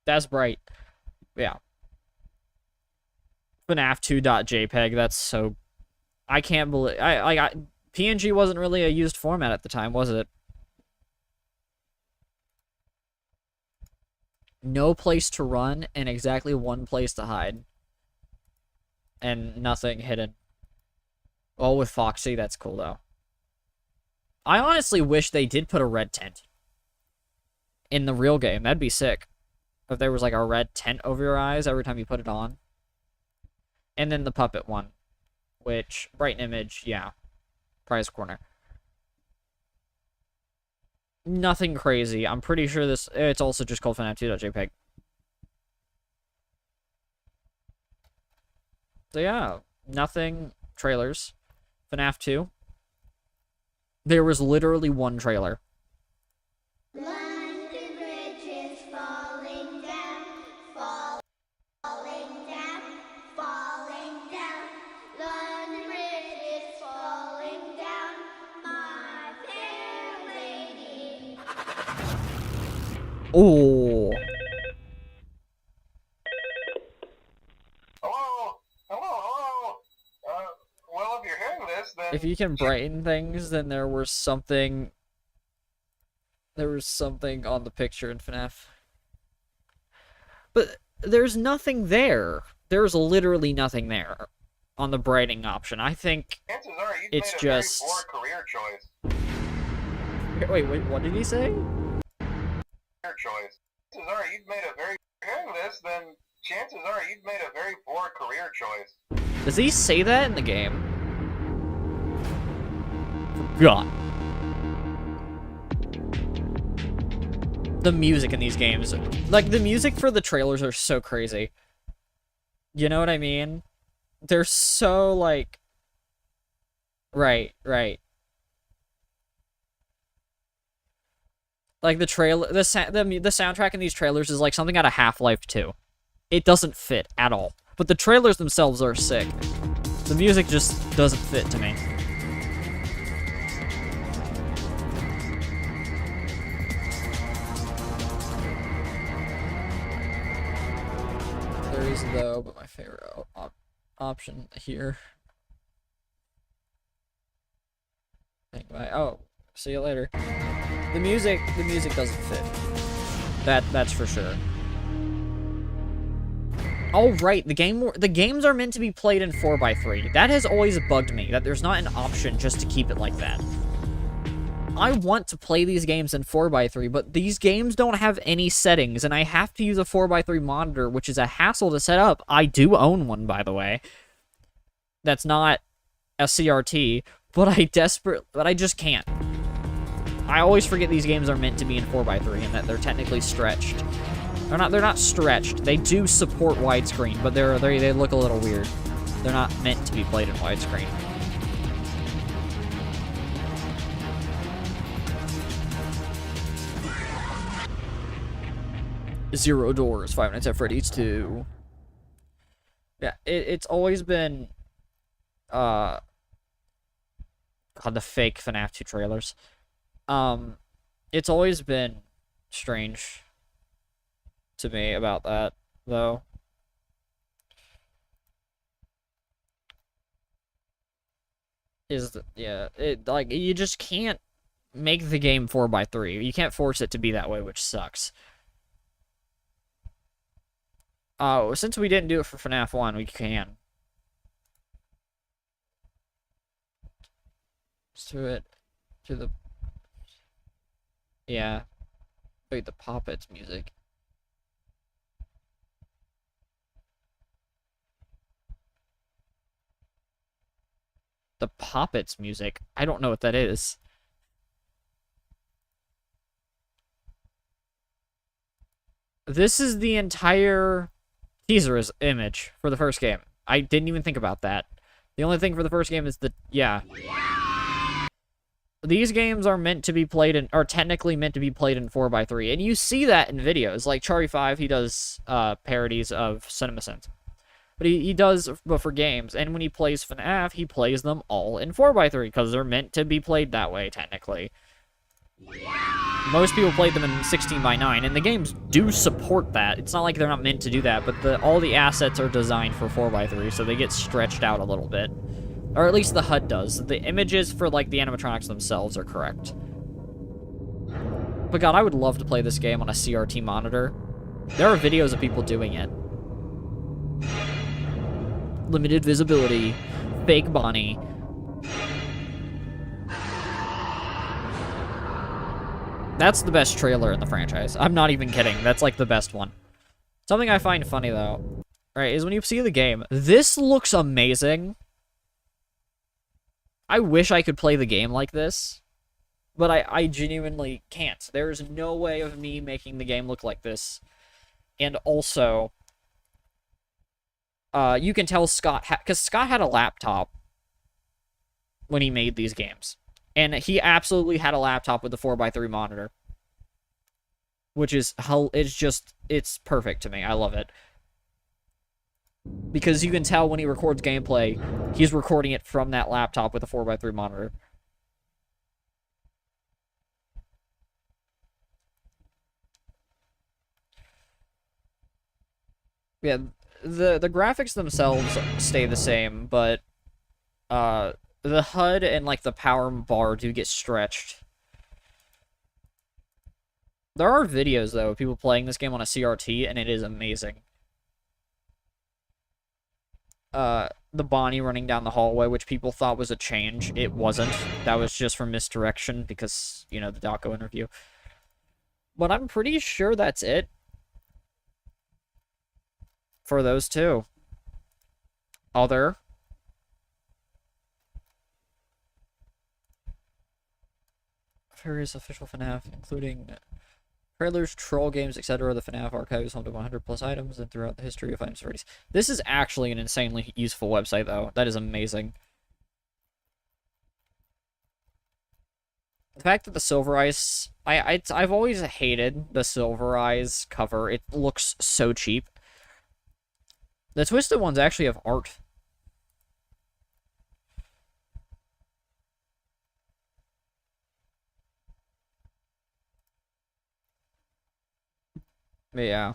That's bright. Yeah. FNAF 2.jpg, that's so... I can't believe... PNG wasn't really a used format at the time, was it? No place to run, and exactly one place to hide. And nothing hidden. Oh, with Foxy, that's cool, though. I honestly wish they did put a red tent in the real game. That'd be sick. If there was, like, a red tent over your eyes every time you put it on. And then the puppet one. Which, brighten image, yeah. Prize corner. Nothing crazy. I'm pretty sure this... It's also just called FNAF2.jpg. So yeah, nothing. Trailers. FNAF 2. There was literally one trailer. London Bridge is falling down, falling down, falling down. London Bridge is falling down, my fair lady. Oh. Hello? Hello? Well, if you're hearing this, then... If you can brighten things, then there was something... There was something on the picture in FNAF. But there's nothing there. There's literally nothing there on the brightening option. I think Chances are you've it's made a just... very poor career choice. Wait, what did he say? Your choice. Chances are you've made a very hearing this, then chances are you've made a very poor career choice. Does he say that in the game? God. The music in these games, like the music for the trailers are so crazy. You know what I mean? They're so like, right. Like the trailer, the soundtrack in these trailers is like something out of Half-Life 2. It doesn't fit at all. But the trailers themselves are sick. The music just doesn't fit to me. There is though, but my favorite option here. Oh, see you later. The music doesn't fit. That's for sure. Oh right, the games are meant to be played in 4x3. That has always bugged me, that there's not an option just to keep it like that. I want to play these games in 4x3, but these games don't have any settings, and I have to use a 4x3 monitor, which is a hassle to set up. I do own one, by the way. That's not a CRT, but I just can't. I always forget these games are meant to be in 4x3 and that they're technically stretched. They're not stretched. They do support widescreen, but they look a little weird. They're not meant to be played in widescreen. Zero Doors, Five Nights at Freddy's 2. Yeah, it's always been God, the fake FNAF 2 trailers. It's always been strange to me about that, though. Like, you just can't make the game 4x3. You can't force it to be that way, which sucks. Oh, since we didn't do it for FNAF 1, we can. Let's do it to the... Yeah. Wait, the Poppets music. The Poppets music? I don't know what that is. This is the entire teaser image for the first game. I didn't even think about that. The only thing for the first game is yeah. These games are meant to be played in, are technically meant to be played in 4x3, and you see that in videos. Like Charlie5, he does parodies of CinemaSins. But he does, but for games, and when he plays FNAF, he plays them all in 4x3, because they're meant to be played that way, technically. Most people played them in 16:9, and the games do support that. It's not like they're not meant to do that, but all the assets are designed for 4x3, so they get stretched out a little bit. Or at least the HUD does. The images for, like, the animatronics themselves are correct. But god, I would love to play this game on a CRT monitor. There are videos of people doing it. Limited visibility. Fake Bonnie. That's the best trailer in the franchise. I'm not even kidding. That's, like, the best one. Something I find funny, though, right, is when you see the game, this looks amazing. I wish I could play the game like this, but I genuinely can't. There's no way of me making the game look like this. And also, you can tell Scott, because Scott had a laptop when he made these games. And he absolutely had a laptop with a 4x3 monitor. Which is, it's perfect to me. I love it. Because you can tell when he records gameplay, he's recording it from that laptop with a 4x3 monitor. Yeah, the graphics themselves stay the same, but the HUD and, like, the power bar do get stretched. There are videos, though, of people playing this game on a CRT, and it is amazing. the Bonnie running down the hallway, which people thought was a change. It wasn't. That was just for misdirection because, you know, the Daco interview. But I'm pretty sure that's it for those two. Other. Various official FNAF, including trailers, troll games, etc. The FNAF archive is home to 100 plus items and throughout the history of items released. This is actually an insanely useful website, though. That is amazing. The fact that the Silver Eyes... I've always hated the Silver Eyes cover. It looks so cheap. The Twisted ones actually have art. But yeah.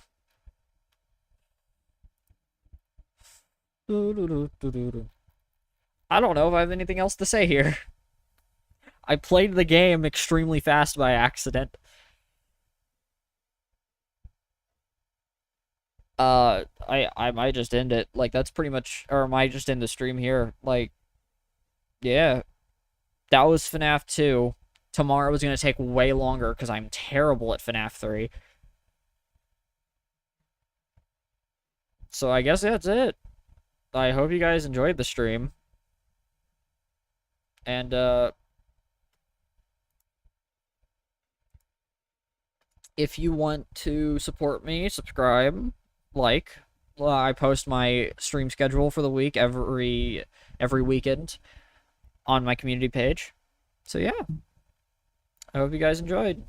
I don't know if I have anything else to say here. I played the game extremely fast by accident. I might just end it. Like, that's pretty much... Or I might just end the stream here. Like, yeah. That was FNAF 2. Tomorrow is going to take way longer because I'm terrible at FNAF 3. So I guess that's it. I hope you guys enjoyed the stream. And, if you want to support me, subscribe, like. I post my stream schedule for the week every weekend on my community page. So yeah. I hope you guys enjoyed.